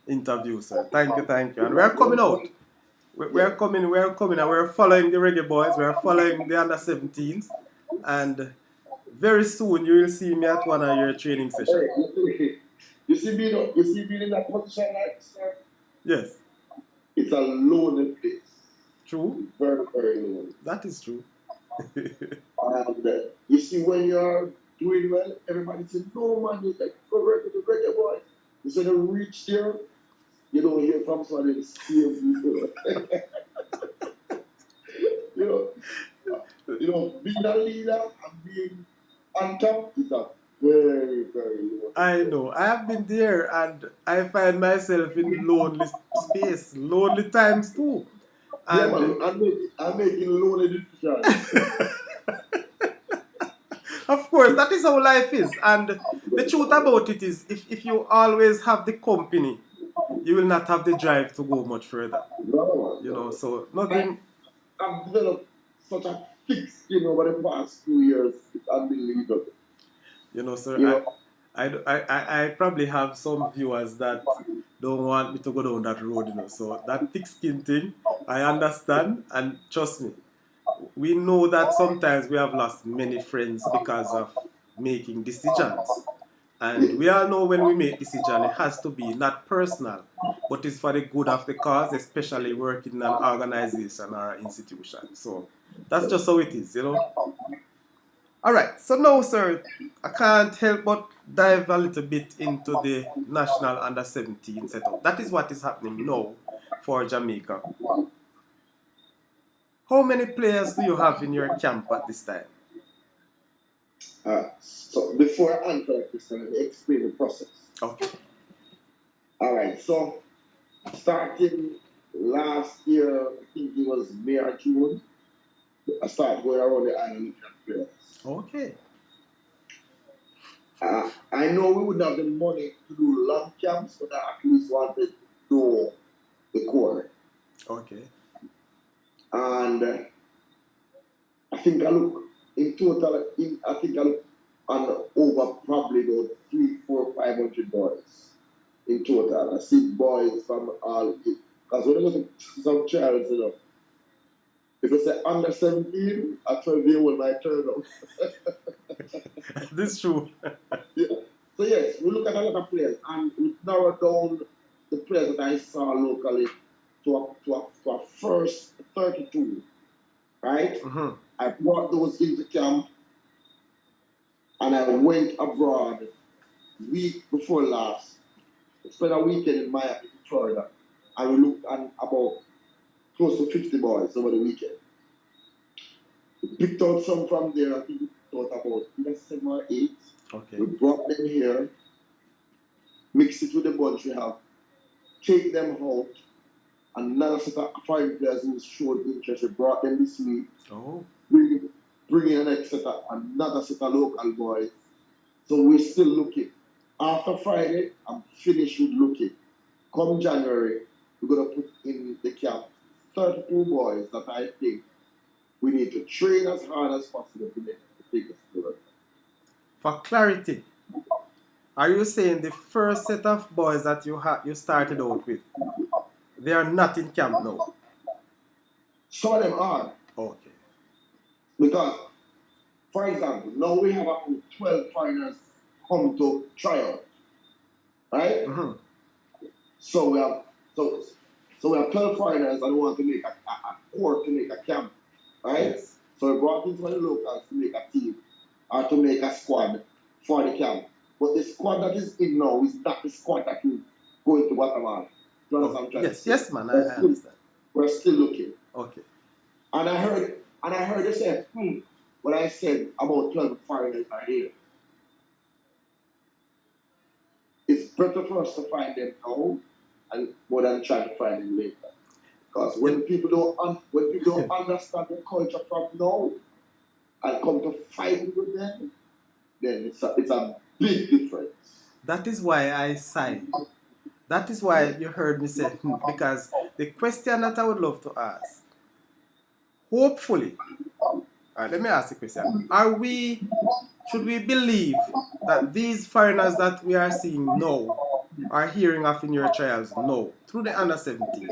interview, sir. Thank you, thank you. And we're coming out. We're coming, and we're following the Reggae Boys. We're following the under 17s, and very soon you will see me at one of your training sessions. Hey, you see me in that position like this, sir? Yes. It's a lonely place. True. Very, very lonely. That is true. And you see, when you're doing well, everybody says, no man, you like go work with the Reggae Boys. You say you reach there, you don't hear from somebody the same people. you know, being a leader and being on top is a very, very low. I know. I have been there and I find myself in lonely space, lonely times too. And yeah, man, I'm making lonely decisions. Of course, that is how life is. And the truth about it is, if you always have the company, you will not have the drive to go much further. No, you know, so nothing. I've developed such a thick skin over the past 2 years. It's unbelievable. You know, sir, I probably have some viewers that don't want me to go down that road, you know. So that thick skin thing, I understand, and trust me, we know that sometimes we have lost many friends because of making decisions. And we all know when we make decisions, it has to be not personal, but it's for the good of the cause, especially working in an organization or an institution. So that's just how it is, you know. All right, so now, sir, I can't help but dive a little bit into the national under 17 setup. That is what is happening now for Jamaica. How many players do you have in your camp at this time? So before I answer that question, let me explain the process. Okay. All right, so starting last year, I think it was May or June, I started going around the island looking at players. Okay. I know we wouldn't have the money to do long camps, but I at least wanted to do the core. Okay. And I think I look in total, I look on over probably about 300, 400, 500 boys in total. I see boys from all, because when I go to some trials, you know, if I say under 17, I 12-year-old might turn up. This is true. Yeah. So yes, we look at a lot of players and we narrow down the players that I saw locally to a first 32, right? Mm-hmm. I brought those into camp and I went abroad week before last. Spent a weekend in Miami, Florida, and we looked at about close to 50 boys over the weekend. We picked out some from there. I think we picked out about 7 or 8. Okay. We brought them here, mixed it with the bunch we have, take them out. Another set of foreign players who showed interest, we brought them this week. Oh. Bring in another set of local boys. So we're still looking. After Friday, I'm finished with looking. Come January, we're going to put in the camp 32 boys that I think we need to train as hard as possible to make the biggest work. For clarity, are you saying the first set of boys that you started out with, they are not in camp now? Some of them are. Okay. Because, for example, now we have about 12 foreigners come to tryout, right? Mm-hmm. So we have 12 foreigners and we want to make a core to make a camp. right? Yes. So we brought in some of the locals to make a team or to make a squad for the camp. But the squad that is in now is not the squad that will go into Guatemala. Do you understand Okay. what I'm trying to Yes. say? Yes, man. I understand. We're still looking. Okay. And I heard they say, when I said about 12 foreigners are here. It's better for us to find them now and more than trying to find them later. Because when people don't understand the culture from now and come to fight with them, then it's a big difference. That is why I sigh. That is why you heard me say, because the question that I would love to ask, hopefully, let me ask the question. Should we believe that these foreigners that we are seeing now, are hearing of in your trials now, through the under 17,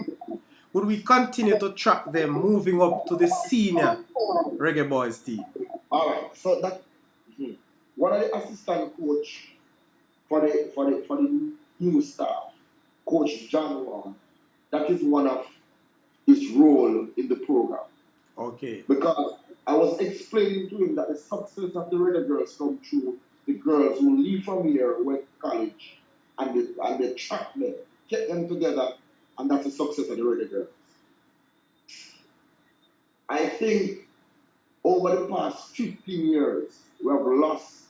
would we continue to track them moving up to the senior Reggae Boys team? All right, so that one of the assistant coach for the new staff, Coach John Wong, that is one of his role in the program. Okay. Because I was explaining to him that the success of the Reggae Girls come through the girls who leave from here, went to college, and they track them, get them together, and that's the success of the Reggae Girls. I think over the past 15 years, we have lost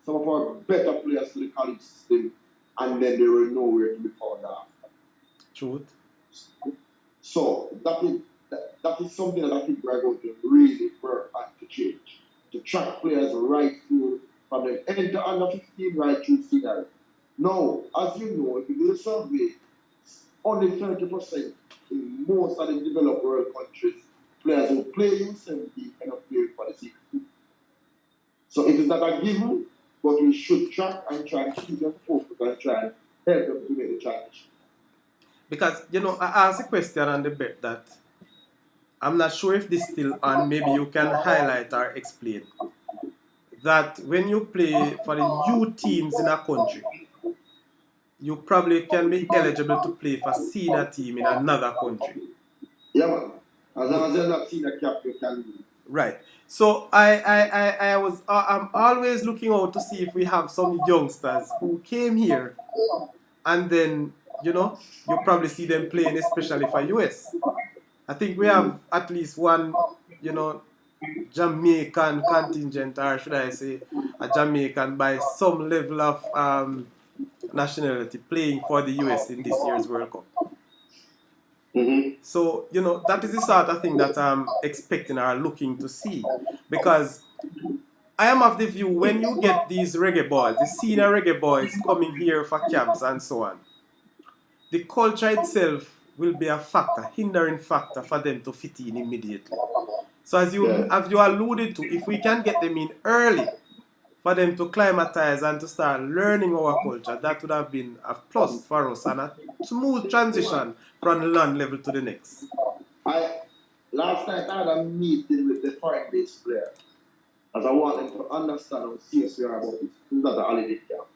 some of our better players to the college system, and then they were nowhere to be found after. Truth. So that is something that I think we're going to really work on to change. To track players right through from the enter under 15 right through senior. Now, as you know, if you do the survey, only 30% in most of the developed world countries, players who play U17 end up playing for the senior. So it is not a given, but we should track and try and keep them focused and try and help them to make the transition. Because, I asked a question on the bet that I'm not sure if this still on, maybe you can highlight or explain. That when you play for the youth teams in a country, you probably can be eligible to play for senior team in another country. Yeah, man. As long as you're not senior cap, you can do. Right. So I'm always looking out to see if we have some youngsters who came here and then, you probably see them playing especially for US. I think we have at least one, Jamaican contingent, or should I say a Jamaican by some level of nationality playing for the US in this year's World Cup. So, that is the sort of thing that I'm expecting or looking to see. Because I am of the view when you get these reggae boys, the senior reggae boys coming here for camps and so on, the culture itself will be a factor, hindering factor for them to fit in immediately. So as you alluded to, if we can get them in early for them to climatize and to start learning our culture, that would have been a plus for us and a smooth transition from the land level to the next. Last night I had a meeting with the foreign based player, as I want them to understand how serious we are about this. This is not a holiday camp.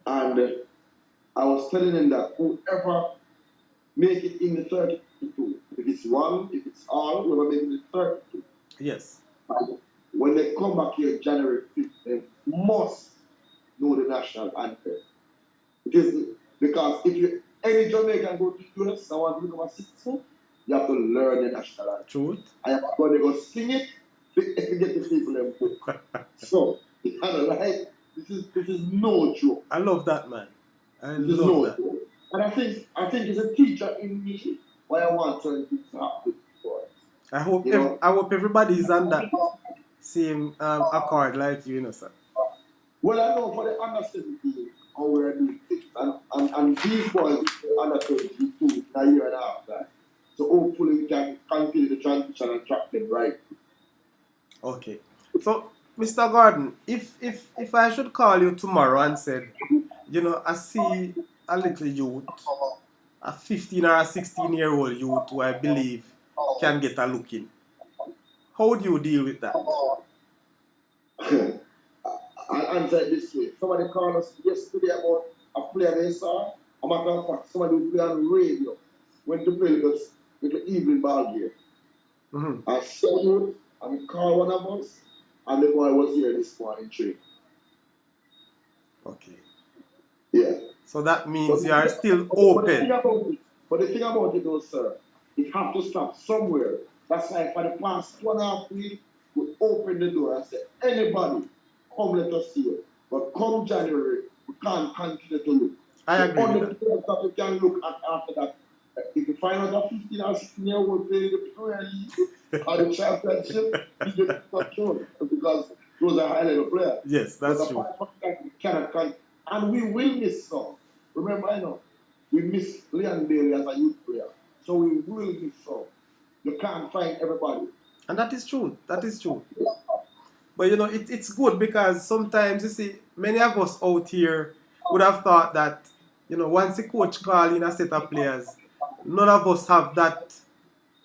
And I was telling them that whoever make it in the 32, if it's one, if it's all, whoever make it in the 32. Yes. When they come back here January 5th, they must know the national anthem. Because if any Jamaican go to the US and want to become a citizen, you have to learn the national anthem. Truth. And you have to go sing it to get the people in book. So, right? This is no joke. I love that, man. This love that. Joke. And I think it's a teacher in me why I want certain things to happen for us. I hope everybody is on that same accord like you, sir. Well, I know for the under 17 how we're doing things, and these boys under 22 a year and a half time. So hopefully we can continue the transition and track them right. Okay. So, Mr. Gordon, if I should call you tomorrow and said, I see a little youth, a 15 or a 16-year-old youth who I believe can get a look in, how would you deal with that? I'll answer it this way. Somebody called us yesterday about a player they saw. A matter of fact, somebody who play on the radio went to play with the evening ball game. Mm-hmm. I saw you and call one of us, and the boy was here this morning training. Okay. Yeah. So that But means the, you are still but the thing open. about it, though, sir, it have to stop somewhere. That's why for the past 2.5 weeks, we open the door and say, anybody, come let us see you. But come January, we can't continue to look. I The agree with only that. place that we can look at after that, if you find out a 15 or 16-year-old playing the Premier League or the Championship, you just control because those are high level players. Yes, But that's true. apart from that, we cannot continue. And we will miss some. Remember, I know, we miss Leon Bailey as a youth player. So we will miss some. You can't find everybody. And that is true. That is true. But you know, it's good because sometimes you see, many of us out here would have thought that, you know, once the coach call in a set of players, none of us have that,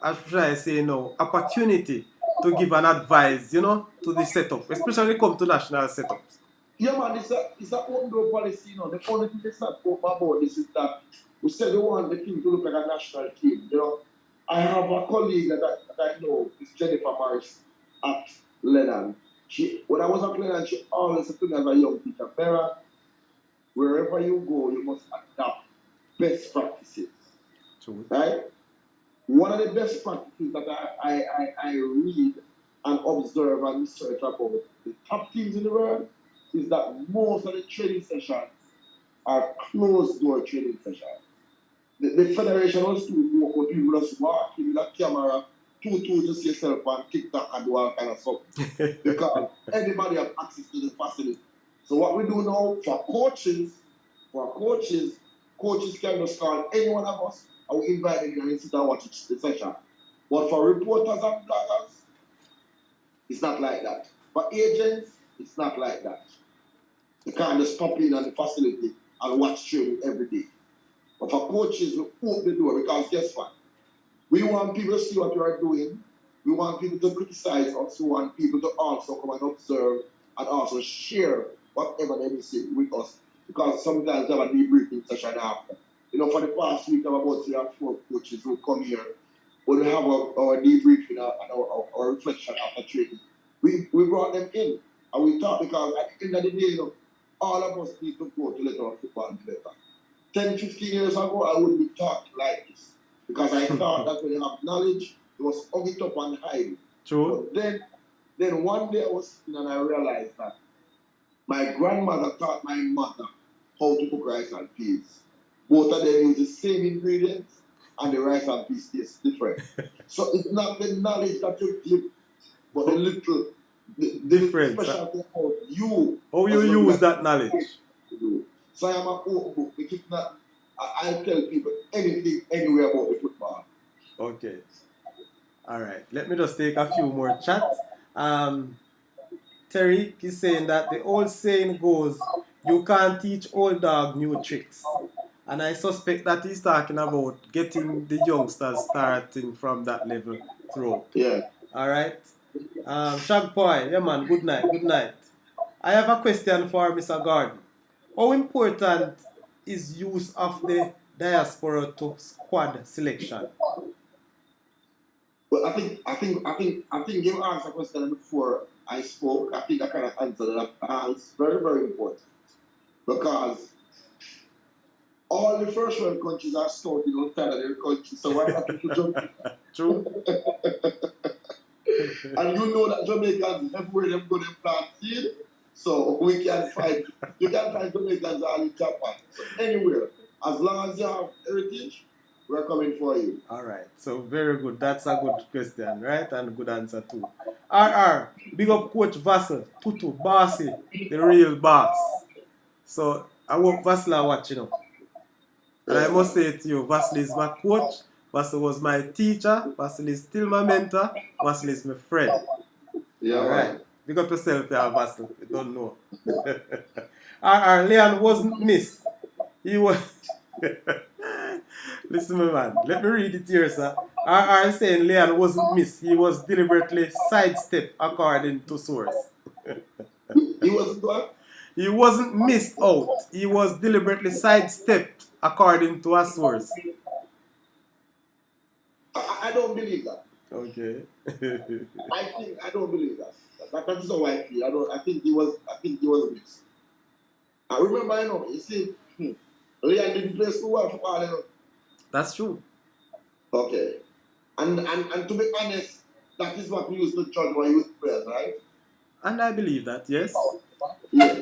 as should I say, you know, opportunity to give an advice, you know, to the setup, especially when it comes to national setups. Yeah, man, it's a open door policy, you know. The only thing that's not open about this is that we said we want the team to look like a national team, you know. I have a colleague that I know, is Jennifer Morris at Lennon. When I was at Lennon, she always said to me as a young teacher, Merron, wherever you go, you must adopt best practices, True. right? One of the best practices that I read and observe and research about the top teams in the world is that most of the training sessions are closed door training sessions. The federation was to work with people just walking with a camera, two just yourself on TikTok and do all kind of stuff. Because everybody have access to the facility. So what we do now for coaches can just call any one of us and we invite them and sit and watch the session. But for reporters and bloggers, it's not like that. For agents, it's not like that. You can't just pop in on the facility and watch training every day. But for coaches, we open the door because guess what? We want people to see what we are doing. We want people to criticize us. We want people to also come and observe and also share whatever they see with us. Because sometimes we have a debriefing session after. You know, for the past week, I have about 3 or 4 coaches who come here. When we have our debriefing and our reflection after training, we brought them in and we talk because at the end of the day, you know, all of us need to go to let our football be better. 10, 15 years ago, I wouldn't be taught like this because I thought that when you have knowledge, you must hug it up and hide it. True. But then one day I was sitting and I realized that my grandmother taught my mother how to cook rice and peas. Both of them use the same ingredients and the rice and peas taste different. So it's not the knowledge that you give, but the Difference. special thing about you. How you use that knowledge. So I am an open book. If not, I tell people anything, anywhere about the football. Okay. All right. Let me just take a few more chats. Terry is saying that the old saying goes, you can't teach old dog new tricks. And I suspect that he's talking about getting the youngsters starting from that level throughout. Yeah. All right. Shagpoy, yeah man, good night, good night. I have a question for Mr. Gordon. How important is use of the diaspora to squad selection? But I think you asked a question before I spoke. I think I kind of answered that. It's very, very important because all the first world countries are starting outside of their country. So why not to Jamaica? True. And you know that Jamaicans everywhere them go them plant seed. So we can find you can find Jamaicans all in Japan. So anywhere, as long as you have heritage, we're coming for you. All right. So very good. That's a good question, right? And good answer too. RR, big up Coach Vassel, Tutu, Bossy, the real boss. So I hope Vassel are watching up. And I must say to you, Vassel is my coach. Vassel was my teacher. Vassel is still my mentor. Vassel is my friend. Yeah, all right. Big up yourself there, Vassel. You don't know. RR, Leon wasn't missed. He was. Listen, my man. Let me read it here, sir. RR saying Leon wasn't missed. He was deliberately sidestepped according to source. He wasn't what? He wasn't missed out. He was deliberately sidestepped according to a source. I don't believe that. Okay. I don't believe that. That is how I feel. I think he was mixed. I remember, you see, Leon didn't play school well football. That's true. Okay. And to be honest, that is what we used to judge when youth players, right? And I believe that, yes. Yeah.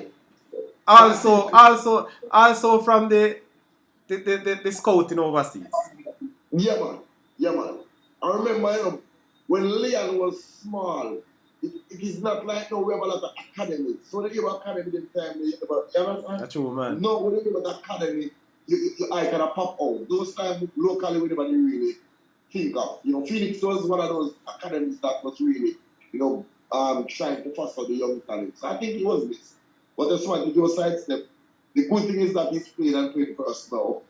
That is, Also from the scouting overseas. yeah, man. Yeah, man. I remember, when Leon was small, it is not like now we have a lot of academies. So when you have academy, the time, you understand? That's true, man. No, when you have academy, your eye kind of pop out. Those times locally, we never really think of. Phoenix was one of those academies that was really, trying to foster the young talent. So I think it was this. But that's why to do a sidestep. The good thing is that he's playing and playing for us now.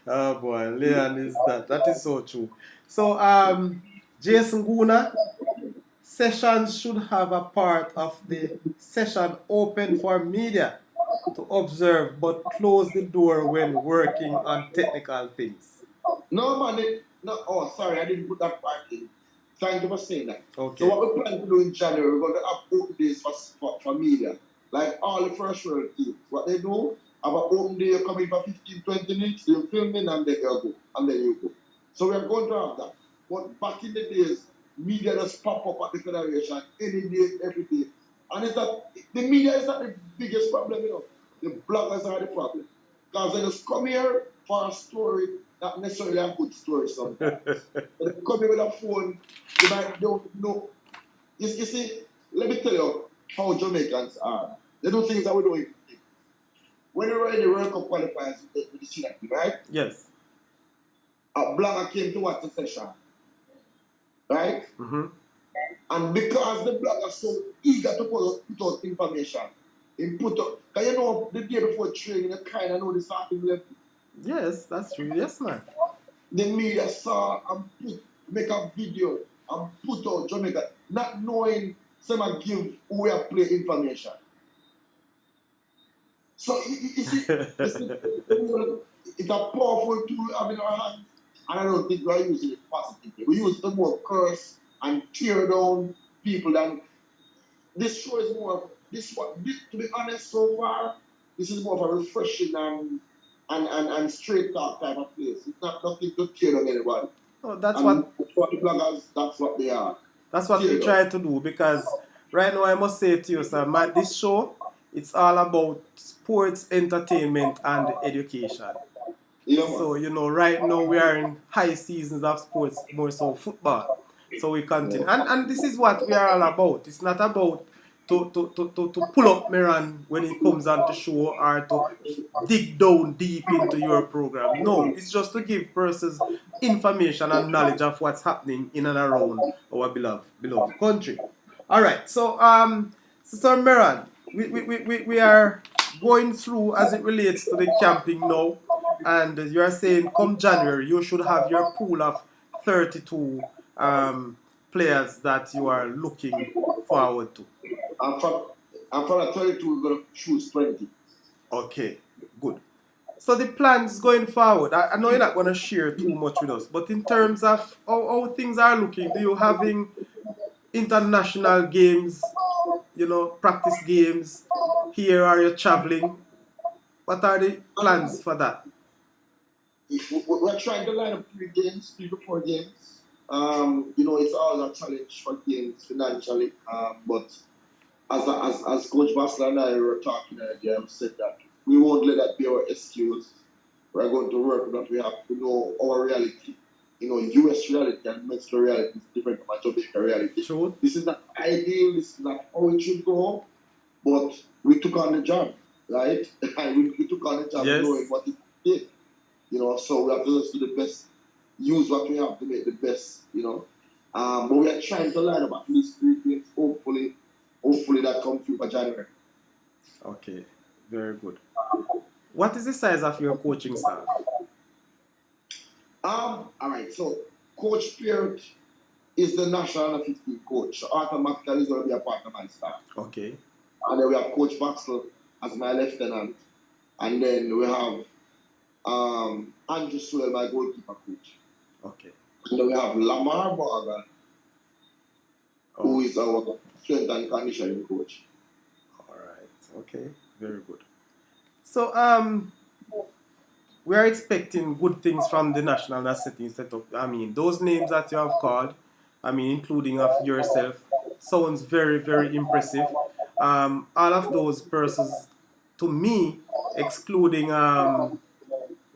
Oh boy, Leon is that. That is so true. So, Jason Guna, sessions should have a part of the session open for media to observe but close the door when working on technical things. No, man. No, oh, sorry, I didn't put that part in. Thank you for saying that. So Okay. what we plan to do in January, we're going to have open days for media. Like all the first world teams. What they do, have an open day, you come in for 15, 20 minutes, you film in and then you go. And then you go. So we are going to have that. But back in the days, media just pop up at the federation any day, every day. And it's that the media is not the biggest problem. The bloggers are the problem. Because they just come here for a story, not necessarily a good story sometimes. They come here with a phone, they don't know. You see, let me tell you how Jamaicans are. They do things that we don't even think. When we were in the World Cup qualifiers with the Sri Lanka, right? Yes. A blogger came to watch the session, right? Mm-hmm. And because the blogger so eager to put out information, because the day before training, you kind of know the starting level. Yes, that's true. Yes, man. The media saw and make a video and put out Jamaica, not knowing someone give who we are play information. So you see, it's a powerful tool we have in our hands, and I don't think we are using it positively. We use it more curse and tear down people than this show is more of to be honest, so far, this is more of a refreshing and straight talk type of place. It's not nothing to tear down anybody. Oh, that's And what for the bloggers, that's what they are. That's what we Tear down. try to do, because right now I must say to you, sir, this show, it's all about sports, entertainment, and education. Yeah, man. So, right now we are in high seasons of sports, more so football. So we continue. Yeah. And this is what we are all about. It's not about to pull up Merron when he comes on the show, or to dig down deep into your program. No, it's just to give persons information and knowledge of what's happening in and around our beloved country. All right, so Sir Merron, we are going through as it relates to the camping now, and you are saying come January you should have your pool of 32 players that you are looking forward to. And from the 32, we're going to choose 20. Okay, good. So the plans going forward, I know you're not going to share too much with us, but in terms of how things are looking, do you having international games, practice games here? Are you traveling? What are the plans for that? We're trying to line up 3 games, 3 to 4 games. It's always a challenge for games financially. But as Coach Basler and I were talking earlier, I've said that we won't let that be our excuse. We're going to work that we have to know our reality. US reality and Mexico reality is different from a Jamaica reality. True. This is not ideal, this is not how it should go, but we took on the job, right? we took on the job Yes. knowing what it did. So we have to just do the best, use what we have to make the best, But we are trying to line up at least 3 games, hopefully that comes through for January. Okay, very good. What is the size of your coaching staff? All right, so Coach Peart is the national under 15 coach. So automatically he's going to be a part of my staff. Okay. And then we have Coach Baxter as my lieutenant. And then we have Andrew Sewell, my goalkeeper coach. Okay. And then we have Lamar Morgan, who Oh, is our strength and conditioning coach. all right. Okay. Very good. So we are expecting good things from the national setting setup. I mean, those names that you have called, I mean, including of yourself, sounds very, very impressive. All of those persons, to me, excluding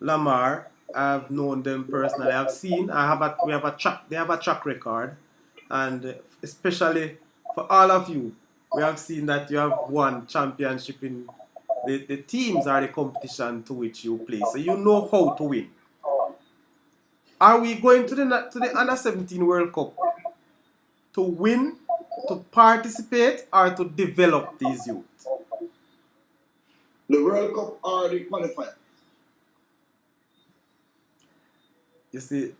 Lamar, I've known them personally. I've seen. We have a track. They have a track record, and especially for all of you, we have seen that you have won championship in the teams are the competition to which you play. So you know how to win. Are we going to the under 17 World Cup to win, to participate, or to develop these youth? The World Cup already qualified. You see,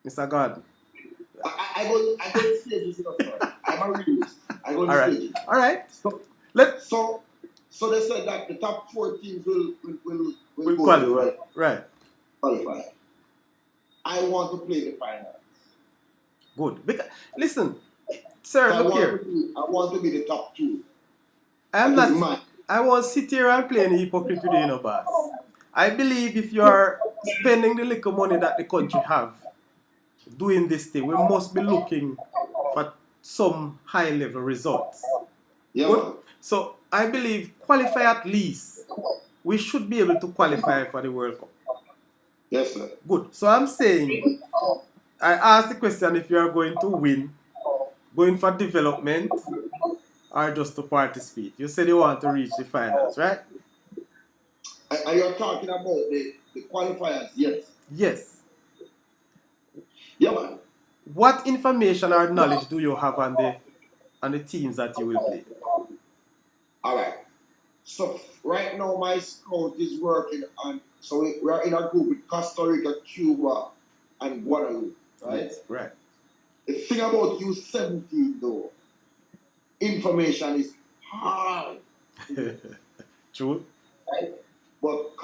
Mr. God. I go to stages, you know, sir. I'm a realist. I go All to right, stages. all right. So, Let so, so they said that the top 4 teams will we go to the qualify. World Cup, Right. qualify. I want to play the final. Good. Because, listen, sir, I look want here. to be the top 2. I'm That is not. mine. I won't sit here and play any hypocrite with you, you know, boss. I believe if you are spending the little money that the country have doing this thing, we must be looking for some high level results. Yeah, Good. man. So I believe qualify at least. We should be able to qualify for the World Cup. Yes, sir. Good. So I'm saying, I asked the question if you are going to win, going for development, or just to participate. You said you want to reach the finals, right? And you're talking about the qualifiers, yes. Yes. Yeah, man. What information or knowledge do you have on the teams that you will play? All right. So right now, my scout is working on. So we are in a group with Costa Rica, Cuba, and Guadeloupe, right? Yes, right. The thing about U17 though, information is hard, True. right? But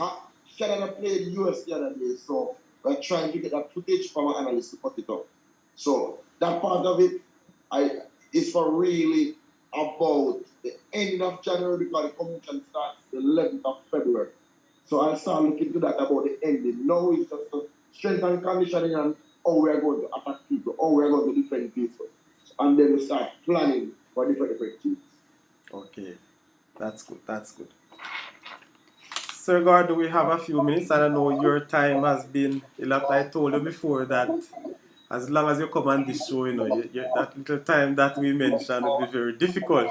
Canada played US the other day, so we're trying to get that footage from an analyst to put it up. So that part of it, is for really about the end of January because the competition starts the 11th of February. So I'll start looking into that about the ending. Now it's just the strength and conditioning and how we're going to attack people, how we're going to defend people. And then we start planning for different teams. Okay. That's good. That's good. Sir Gordon, we have a few minutes, and I know your time has been a lot. I told you before that as long as you come on this show, that little time that we mentioned will be very difficult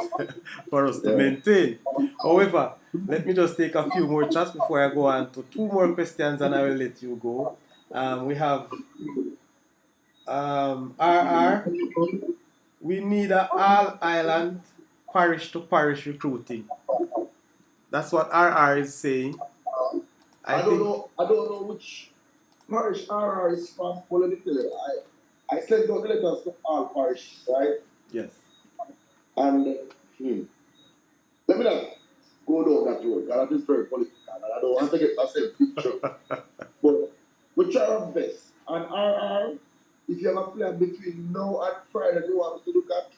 for us to maintain. However, let me just take a few more chats before I go on to 2 more questions, and I will let you go. We have RR. We need an all island parish to parish recruiting. That's what RR is saying. I don't think know. I don't know which parish RR is from. Well, let me tell you. I sent out letters to all parishes, right? yes. And let me not go down that road. That is very political, and I don't want to get myself picture. But we try our best. And RR, if you have a plan between now and Friday, you want me to look at,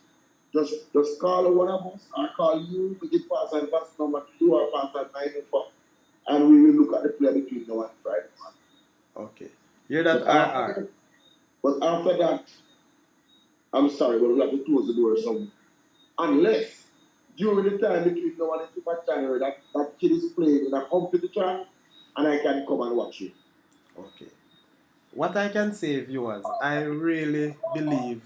just call one of us or call you to get pass and pass number 2 or pass at 9 and we will look at the plan between now and Friday. Okay. Hear that, But RR. after that, I'm sorry, but we'll have to close the door some. Unless during the time between now and the 5th of January that kid is playing in a competition and I can come and watch it. Okay. What I can say, viewers, I really believe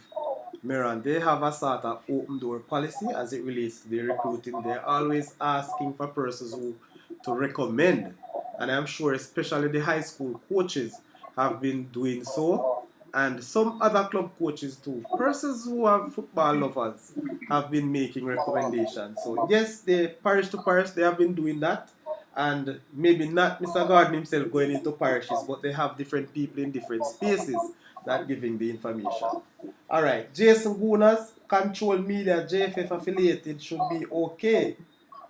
Merron, they have a sort of open door policy as it relates to the recruiting. They're always asking for persons who to recommend. And I'm sure especially the high school coaches have been doing so. And some other club coaches too. Persons who are football lovers have been making recommendations. So yes, the parish to parish, they have been doing that. And maybe not Mr. Gordon himself going into parishes, but they have different people in different spaces that giving the information. Alright, Jason Gunas, control media, JFF affiliated should be okay,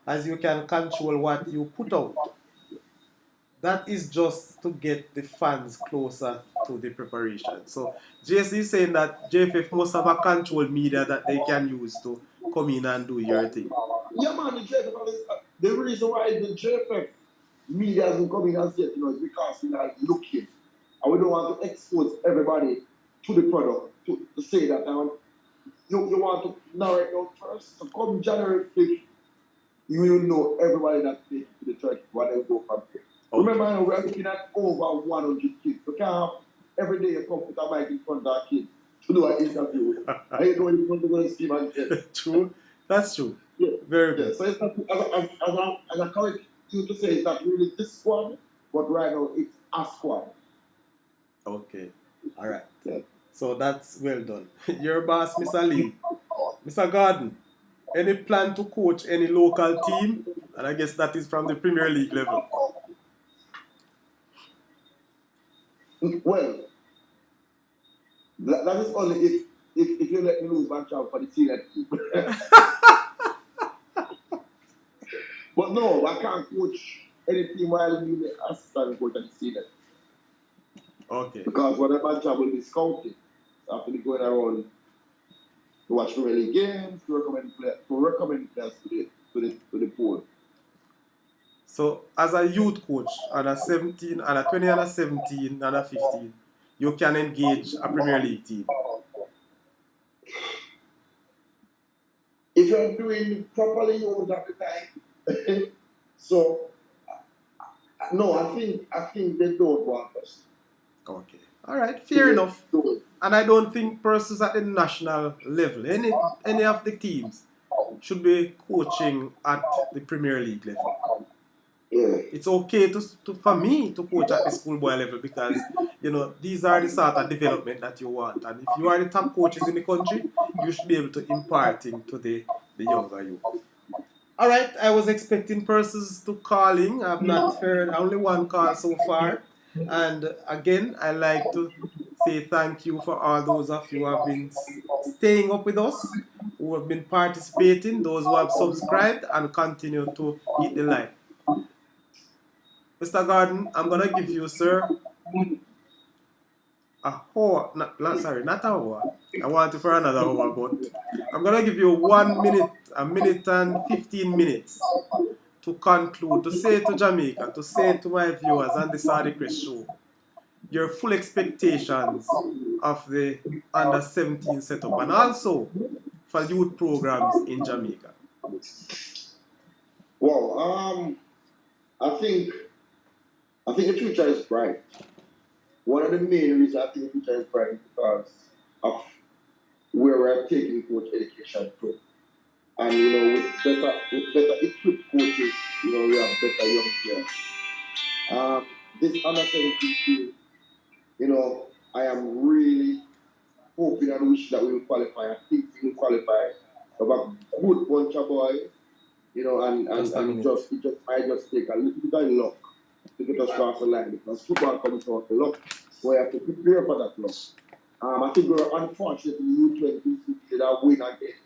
as you can control what you put out. that is just to get the fans closer to the preparation. So JC is saying that JFF must have a controlled media that they can use to come in and do your thing. Yeah, man, the reason why the JFF media hasn't come in as yet, is because we are looking. And we don't want to expose everybody to the product to say that you want to narrow it down first. So come January 5th, you will know everybody that's taken to the church what they go from there. Okay. Remember, we're looking at over 100 kids. You can't have every day you come with a mic in front of a kid to do an interview. And you know you're going to go and see my kid. True. That's true. Yeah. Very good. Yeah. So it's not, as I correct you to say, it's not really this squad, but right now it's a squad. Okay. All right. Yeah. So that's well done. Your boss, Mr. Lee. Mr. Gordon, any plan to coach any local team? And I guess that is from the Premier League level. Well, that is only if you let me lose my job for the senior team. But no, I can't coach any team while I'm the assistant coach at the senior. Okay. Because whatever my job will be scouting. So I have to be going around to watch Premier League games, to recommend players to the pool. So as a youth coach, under 17, under 20, under 17, under 15, you can engage a Premier League team. If you're doing properly, you won't have the time. So no, I think they don't want us. Okay. All right. Fair enough. And I don't think persons at the national level, any of the teams, should be coaching at the Premier League level. Yeah. It's okay for me to coach at the schoolboy level because these are the sort of development that you want, and if you are the top coaches in the country, you should be able to impart to the younger youth. All right, I was expecting persons to calling. I've not heard only one call so far, and again I like to say thank you for all those of you who have been staying up with us, who have been participating, those who have subscribed and continue to hit the like. Mr. Gordon, I'm going to give you, sir, not an hour. I want it for another hour, but I'm going to give you 1 minute, a minute and 15 minutes to conclude, to say to Jamaica, to say to my viewers and the Saudichress show, your full expectations of the under 17 setup and also for youth programs in Jamaica. Well, I think the future is bright. One of the main reasons I think the future is bright is because of where we're taking coach education to. And with better equipped coaches, we have better young players. This under 17 team, I am really hoping and wish that we will qualify. I think we will qualify. We have a good bunch of boys, and it might just take a little bit of luck to get us across the line, because football comes out the luck. So we have to prepare for that luck. I think we were unfortunate in the U20 to get that win against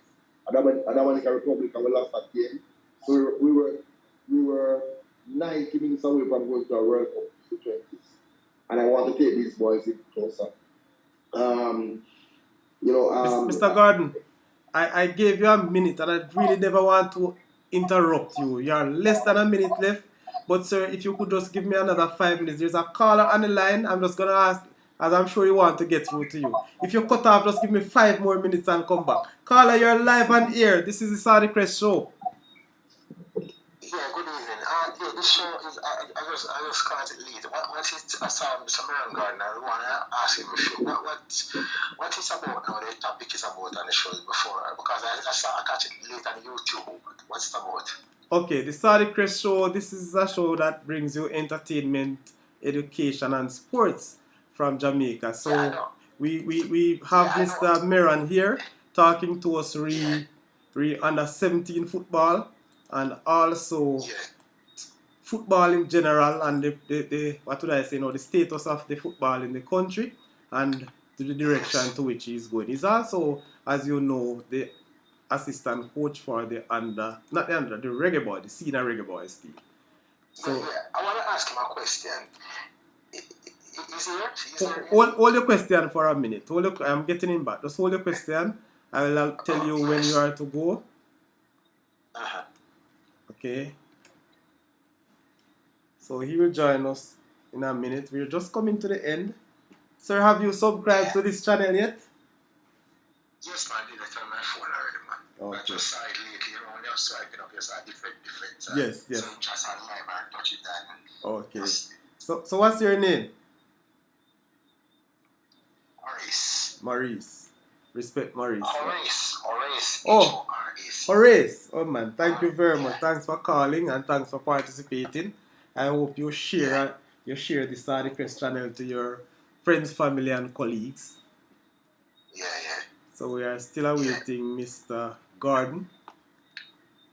Dominica Republic, and we lost that game. So we were 90 minutes away from going to a World Cup U20s. And I want to take these boys even closer. Mr. Gordon, I gave you a minute, and I really never want to interrupt you. You are less than a minute left. But sir, if you could just give me another 5 minutes. There's a caller on the line. I'm just going to ask, as I'm sure you want to get through to you. If you cut off, just give me 5 more minutes and come back. Caller, you're live on air. This is the Saudichress show. Yeah, good evening. This show is, I just call it lead. What is Mr. Merron Garden? I want to ask him a few. What is about now? The topic is about on the show before, because I catch it late on YouTube. What's it about? Okay, the Saudichress show, this is a show that brings you entertainment, education, and sports from Jamaica. So yeah, we have Mr. Merron here talking to us under 17 football and also football in general, and the what would I say now, the status of the football in the country and the direction to which he's going. He's also, as you know, the assistant coach for the Reggae Boy, the senior Reggae Boys team. So I want to ask him a question. Is he here? hold your question for a minute. I'm getting him back. Just hold your question. I will tell you when you are to go. Okay. So he will join us in a minute. We're just coming to the end. Sir, have you subscribed to this channel yet? Yes, man, I did it on my phone already, man. Okay. I just saw it lately, when you're swiping up, you saw different. Yes. So just on live and touch it and... Okay. So what's your name? Maurice. Respect Maurice. Horace. Oh, Horace. Oh man, thank you very much. Thanks for calling and thanks for participating. I hope you share the Saudichress channel to your friends, family, and colleagues. Yeah. So we are still awaiting Mr. Gordon.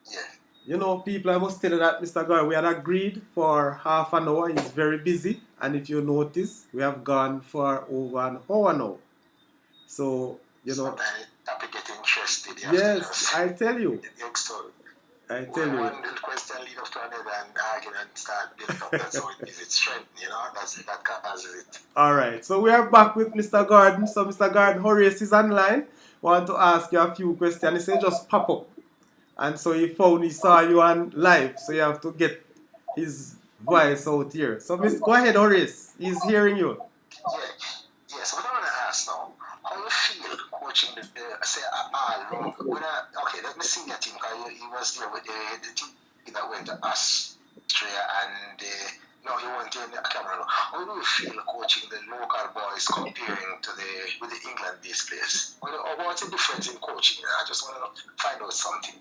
Yeah. You know, people, I must tell you that Mr. Gordon, we had agreed for half an hour. He's very busy, and if you notice, we have gone for over an hour now. So, you know. Sometimes get interested. Yes, I tell you. One question lead up to another and argument start building up. That's how it is. It's strength, that causes it. Alright, so we are back with Mr. Gordon. So Mr. Gordon, Horace is online. Want to ask you a few questions. He said just pop up. And so he saw you on live. So you have to get his voice out here. So go ahead, Horace. He's hearing you. Yes, what I want to ask now, how you feel coaching okay, let me see your team, because he was there with the team that went to Austria and no, he went in Cameroon. How do you feel coaching the local boys comparing to with the England-based players? What's the difference in coaching? I just want to find out something.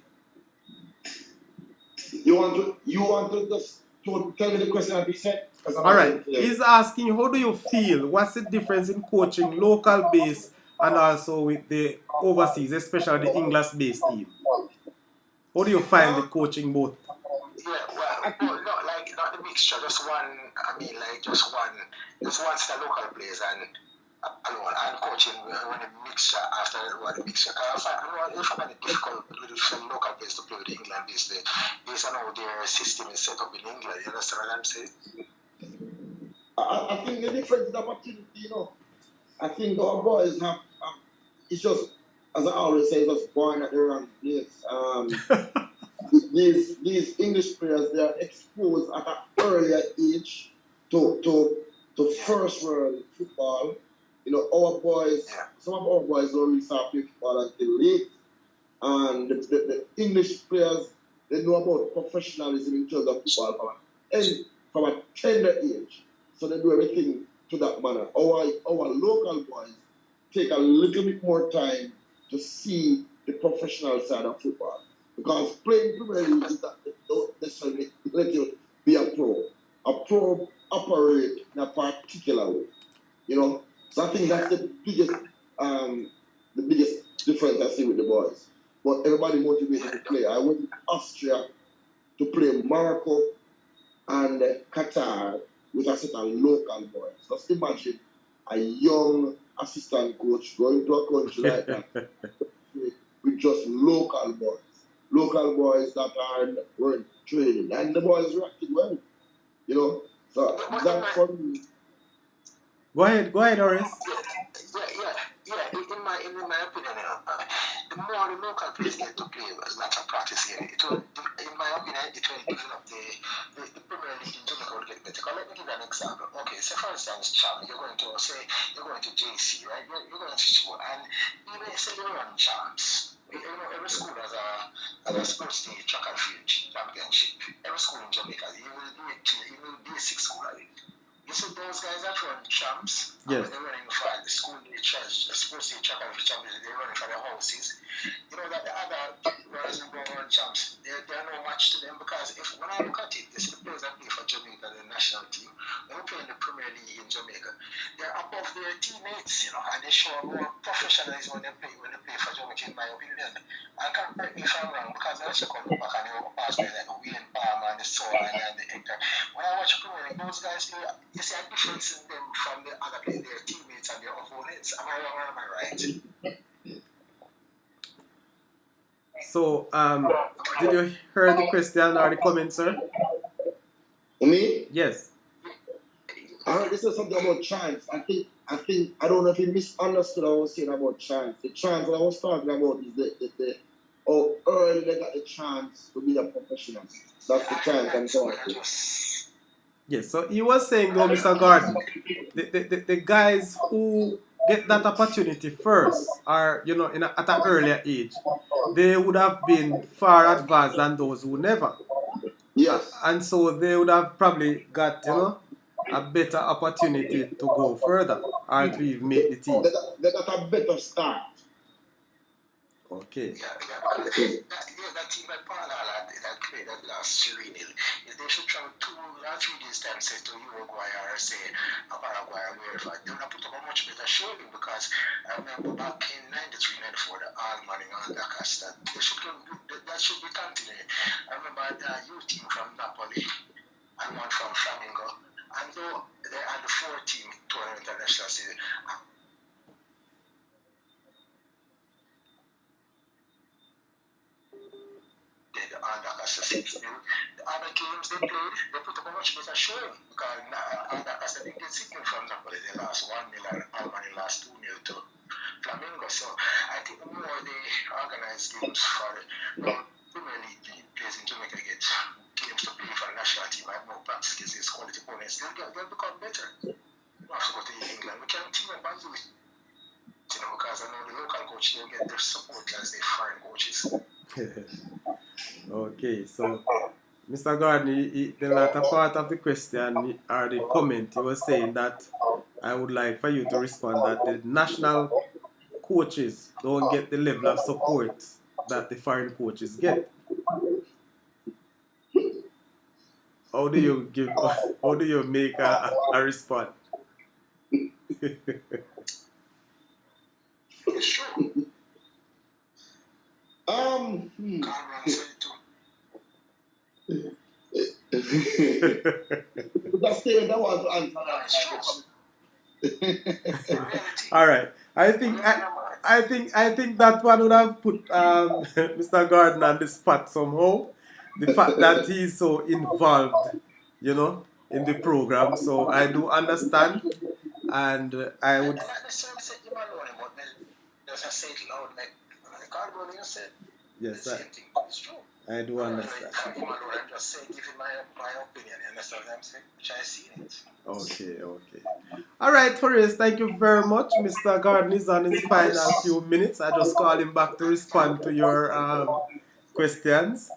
You want to just tell me the question that he said? Alright, he's asking how do you feel? What's the difference in coaching local base and also with the overseas, especially the English-based team? How do you find the coaching both? Yeah, well, not the mixture, just one. Just one set of local players and alone, and coaching when the mixture after the mixture. I find it difficult with some local players to play with the England-based based on how their system is set up in England. You understand what I'm saying? I think the difference is opportunity, I think our boys have, it's just, as I always say, just born at the wrong place. These English players, they are exposed at an earlier age to first world football. Our boys, some of our boys don't really start playing football until late. And the English players, they know about professionalism in terms of football from a tender age. So they do everything to that manner. Our local boys take a little bit more time to see the professional side of football. Because playing Premier League is not, don't necessarily let you be a pro. A pro operate in a particular way. So I think that's the biggest difference I see with the boys. But everybody motivated to play. I went to Austria to play Morocco and Qatar with a set of local boys. Just imagine a young assistant coach going to a country like that with just local boys. Local boys that weren't training. And the boys reacted well. So that's for me. Go ahead, Horace. Yeah. In my opinion, the more the local players get to play lots of practice here, in my opinion, it will develop the Premier League in Jamaica will get better. Let me give you an example. Okay, so for instance, Cham, you're going to JC, right? You're going to school, and you may say you run champs. Every school has a sports day track and field championship. Every school in Jamaica, even basic school, I think. You see those guys that run champs, yes. They're running for the school day sports day track and field championship, they're running for their houses. You know that the other runners who don't run champs, they're no match to them, because when I look at it, you see the players that play for Jamaica, the national team, when they play in the Premier League in Jamaica, they're above their teammates, and they show more professionalism when they play for Jamaica, in my opinion. I can't correct me if I'm wrong, because I also come back and they walk past me like the Wayne Palmer and the Soul and the Hector. When I watch Premier League, those guys, you see a difference in them from the other players, their teammates and their opponents. Am I wrong or am I right? So, did you hear the question or the comment, sir? Me? Yes. I heard this is something about chance. I don't know if you misunderstood what I was saying about chance. The chance that I was talking about is the how early they got the chance to be a professional. That's the chance I'm talking about. Yes. So he was saying though, Mr. Gordon, the guys who get that opportunity first, or at an earlier age, they would have been far advanced than those who never. Yes. And so they would have probably got, a better opportunity to go further or to even make the team. They got a better start. Okay. That team by Parla that created that last 3-0. If they should travel 2 or 3 days time, say to Uruguay or say Paraguay or wherever, they would have put up a much better showing because I remember back in 93, 94, the Alman and Acosta, that should be continuing. I remember the youth team from Napoli and one from Flamingo. And though they had the 4-team tournament international season, the other games they played, they put up a much better showing because Andacasa didn't get signal from Napoli. They lost 1-0 and Albany lost 2-0 to Flamingo. So I think the more they organize games for the Premier League players in Jamaica get games to play for the national team and more practice against quality opponents, they'll become better. We have to go to England. We can't team up and do it. Because I know the local coach will get their support as the foreign coaches. Okay, so Mr. Gordon, the latter part of the question or the comment, he was saying that I would like for you to respond that the national coaches don't get the level of support that the foreign coaches get. How do you make a response? It's true. That's statement that was answered. All right. I think that one would have put Mr. Gordon on the spot somehow. The fact that he's so involved, in the program. So I do understand, and I would. Yes, I do understand. I'm just saying, giving my opinion. You understand what I'm saying? Which I see it. Okay. All right, Horace, thank you very much. Mr. Gordon is on his final few minutes. I just call him back to respond to your questions.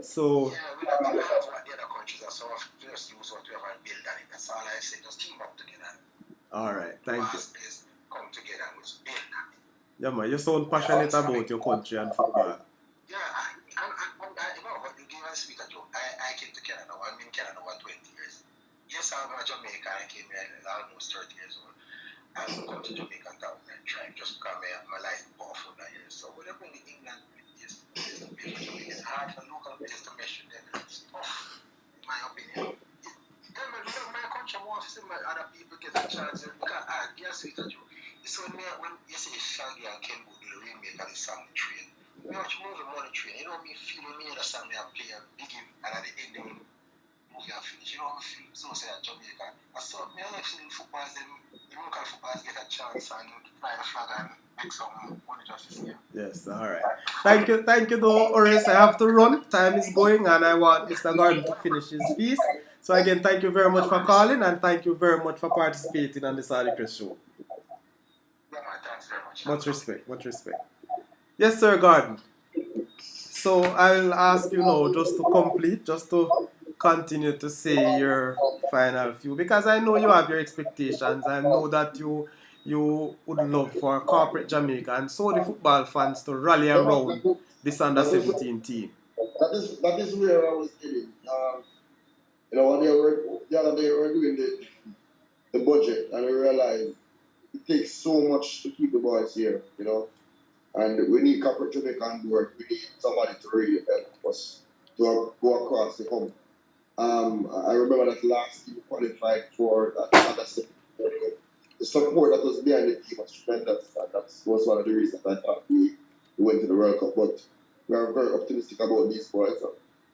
So. Yeah, we don't have what the other countries are, so just use whatever and build on it. That's all I say. Just team up together. All right, thank you. Come together and just build. Yeah, man, you sound passionate about your country and football. Yeah, what you give and speak at you. I came to Canada. I'm in Canada over 20 years. Yes, I'm a Jamaican. I came here almost 30 years old. I've come to Jamaica town and tried just because my life is powerful that year. So whatever in England is the big for Jamaica. It's hard for local players to measure them. It's tough, in my opinion. My country wants to see other people get a chance. Because yes, we you. It's when you say Shaggy and Ken would do the remake of the song train. We have to move the money train. You know me feeling me the song I play a big and at the end of the movie I finish. You know me feel so say at Jamaica. I saw me like seeing footballers the local footballers get a chance and fly the flag and make some money just this year. Yes, all right. Thank you though, Horace. I have to run. Time is going and I want Mr. Gordon to finish his piece. So again, thank you very much for calling and thank you very much for participating on the Saudichress show. Thanks very much. Much respect. Yes, sir, Gordon. So I'll ask you now just to continue to say your final few because I know you have your expectations. I know that you would love for corporate Jamaica and so the football fans to rally around this under 17 team. That is where I was heading. The other day we were doing the budget and we realized it takes so much to keep the boys here, and we need corporate Jamaica on board. We need somebody to really help us to go across the hump. I remember that last team qualified for that the support that was behind the team was tremendous, and that was one of the reasons I thought we went to the World Cup. But we are very optimistic about these boys.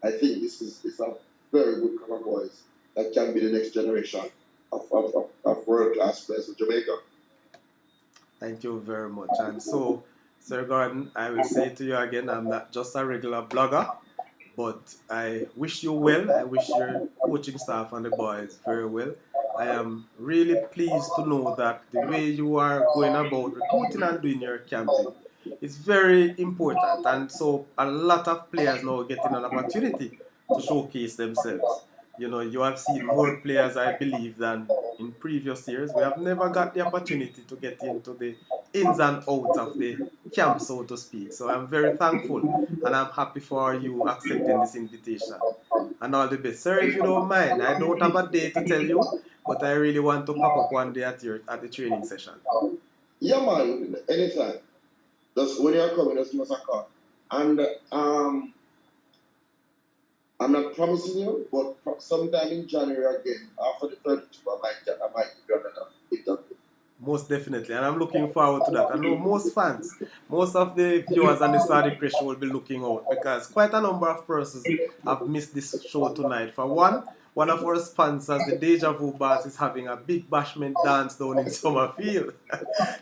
I think this is a very good group of boys. that can be the next generation of world-class players in Jamaica. Thank you very much. And so, Sir Gordon, I will say to you again, I'm not just a regular blogger, but I wish you well. I wish your coaching staff and the boys very well. I am really pleased to know that the way you are going about recruiting and doing your camping is very important. And so a lot of players now getting an opportunity to showcase themselves. You know, you have seen more players, I believe, than in previous years. We have never got the opportunity to get into the ins and outs of the camp, so to speak. So I'm very thankful and I'm happy for you accepting this invitation. And all the best. Sir, if you don't mind, I don't have a day to tell you, but I really want to pop up one day at the training session. Yeah, man, anytime. Just when you're coming, just give us a call. And I'm not promising you, but sometime in January again, after the 32, I might give you another interview. Most definitely, and I'm looking forward to that. I know most fans, most of the viewers on the Saudichress show will be looking out because quite a number of persons have missed this show tonight. For one of our sponsors, the Deja Vu Bars, is having a big bashment dance down in Summerfield.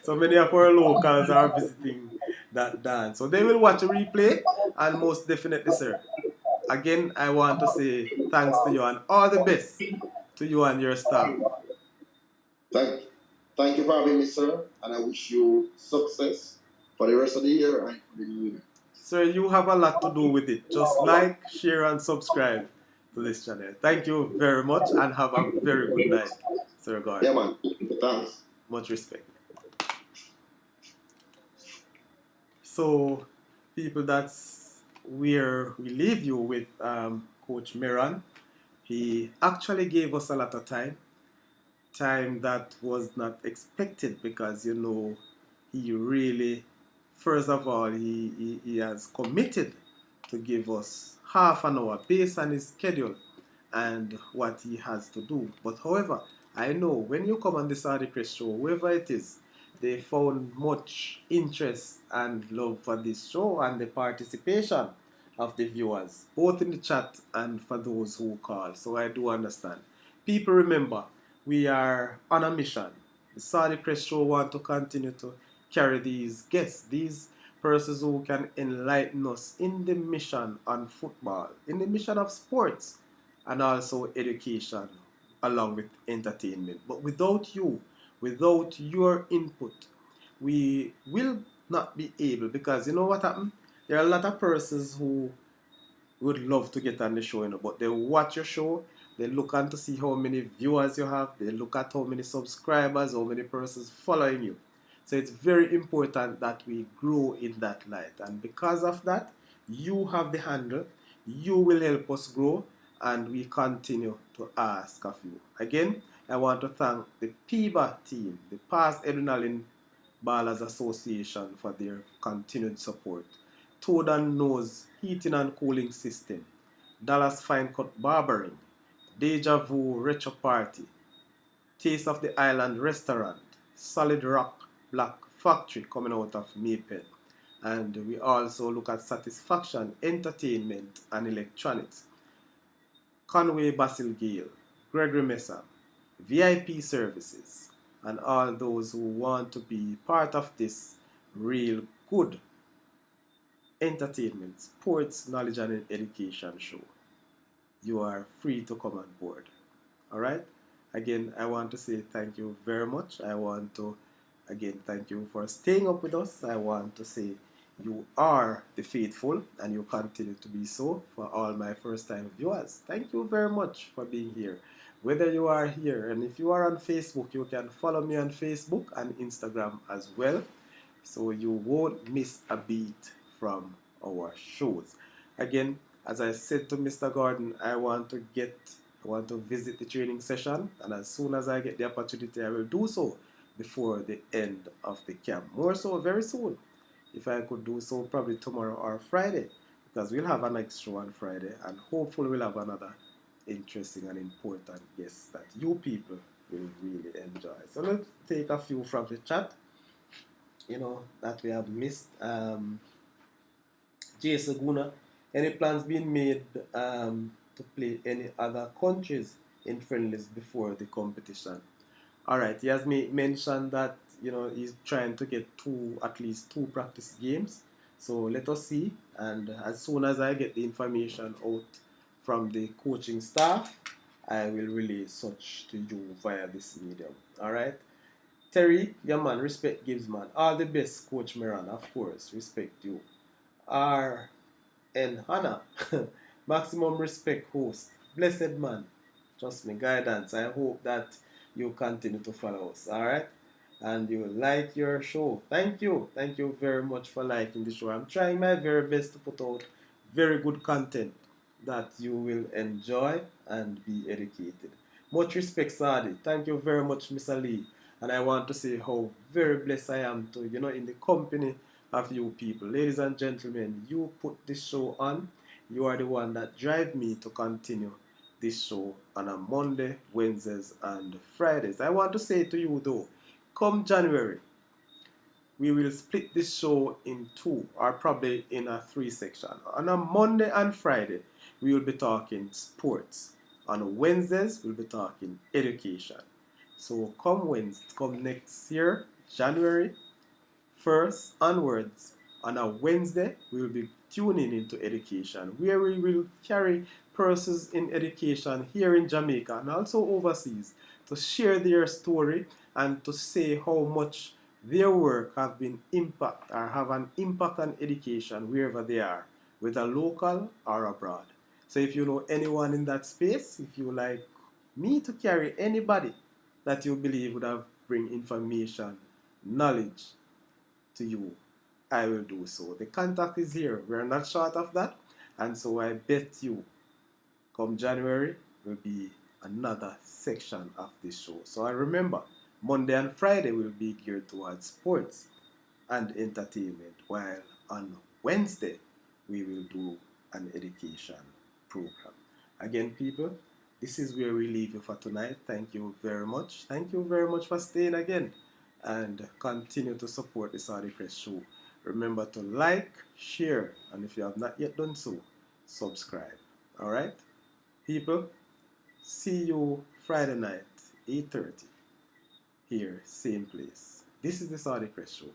So many of our locals are visiting that dance. So they will watch a replay, and most definitely, sir. Again, I want to say thanks to you and all the best to you and your staff. Thank you for having me, sir, and I wish you success for the rest of the year and for the new year. Sir, you have a lot to do with it. Just like, share, and subscribe to this channel. Thank you very much and have a very good night, Sir Gordon. Yeah, man. Thanks. Much respect. So, people, that's where we leave you with Coach Merron. He actually gave us a lot of time that was not expected because, you know, he really, first of all, he has committed to give us half an hour based on his schedule and what he has to do. But however, I know when you come on the Saudichress show, whoever it is, they found much interest and love for this show and the participation of the viewers, both in the chat and for those who call. So I do understand. People, remember, we are on a mission. The Saudichress show want to continue to carry these guests, these persons who can enlighten us in the mission on football, in the mission of sports, and also education, along with entertainment. But without you, without your input, we will not be able, because you know what happened? There are a lot of persons who would love to get on the show, you know, but they watch your show, they look on to see how many viewers you have, they look at how many subscribers, how many persons following you. So it's very important that we grow in that light. And because of that, you have the handle, you will help us grow, and we continue to ask of you. Again, I want to thank the PIBA team, the Past Adrenaline Ballers Association, for their continued support. Toad and Nose Heating and Cooling System, Dallas Fine Cut Barbering, Deja Vu Retro Party, Taste of the Island Restaurant, Solid Rock Black Factory coming out of Maypen. And we also look at Satisfaction Entertainment and Electronics, Conway Basil Gale, Gregory Mesa, VIP Services, and all those who want to be part of this real good entertainment, sports, knowledge, and education show. You are free to come on board. All right? Again, I want to say thank you very much. I want to, again, thank you for staying up with us. I want to say you are the faithful and you continue to be so for all my first time viewers. Thank you very much for being here. Whether you are here, and if you are on Facebook, you can follow me on Facebook and Instagram as well, so you won't miss a beat from our shows. Again, as I said to Mr. Gordon, I want to visit the training session, and as soon as I get the opportunity, I will do so before the end of the camp. More so very soon. If I could do so, probably tomorrow or Friday, because we'll have an extra on Friday, and hopefully we'll have another interesting and important guest that you people will really enjoy. So let's take a few from the chat, you know, that we have missed. Jay Saguna, any plans being made to play any other countries in friendlies before the competition. All right, he has mentioned that he's trying to get at least two practice games. So let us see, and as soon as I get the information out from the coaching staff, I will relay such to you via this medium. All right, Terry, your man, respect gives man. All the best, Coach Merron, of course, respect you. R. and Hannah, maximum respect host, blessed man. Trust me, guidance. I hope that you continue to follow us, all right? And you like your show. Thank you very much for liking the show. I'm trying my very best to put out very good content that you will enjoy and be educated. Much respect, Sadi. Thank you very much, Mr. Lee. And I want to say how very blessed I am to, in the company of you people. Ladies and gentlemen, you put this show on. You are the one that drive me to continue this show on a Monday, Wednesdays, and Fridays. I want to say to you though, come January, we will split this show in two, or probably in a three section. On a Monday and Friday, we will be talking sports. On Wednesdays, we'll be talking education. So come next year, January, 1st onwards, on a Wednesday, we will be tuning into education, where we will carry persons in education here in Jamaica and also overseas to share their story and to say how much their work have been impact or have an impact on education wherever they are, whether local or abroad. So if you know anyone in that space, if you like me to carry anybody that you believe would have bring information, knowledge to you, I will do so. The contact is here. We're not short of that. And so I bet you, come January, will be another section of this show. So I remember, Monday and Friday will be geared towards sports and entertainment, while on Wednesday, we will do an education program. Again, people, this is where we leave you for tonight. Thank you very much. Thank you very much for staying again and continue to support the Saudichress show. Remember to like, share, and if you have not yet done so, subscribe. All right, people. See you Friday night, 8:30. Here, same place. This is the Saudichress show.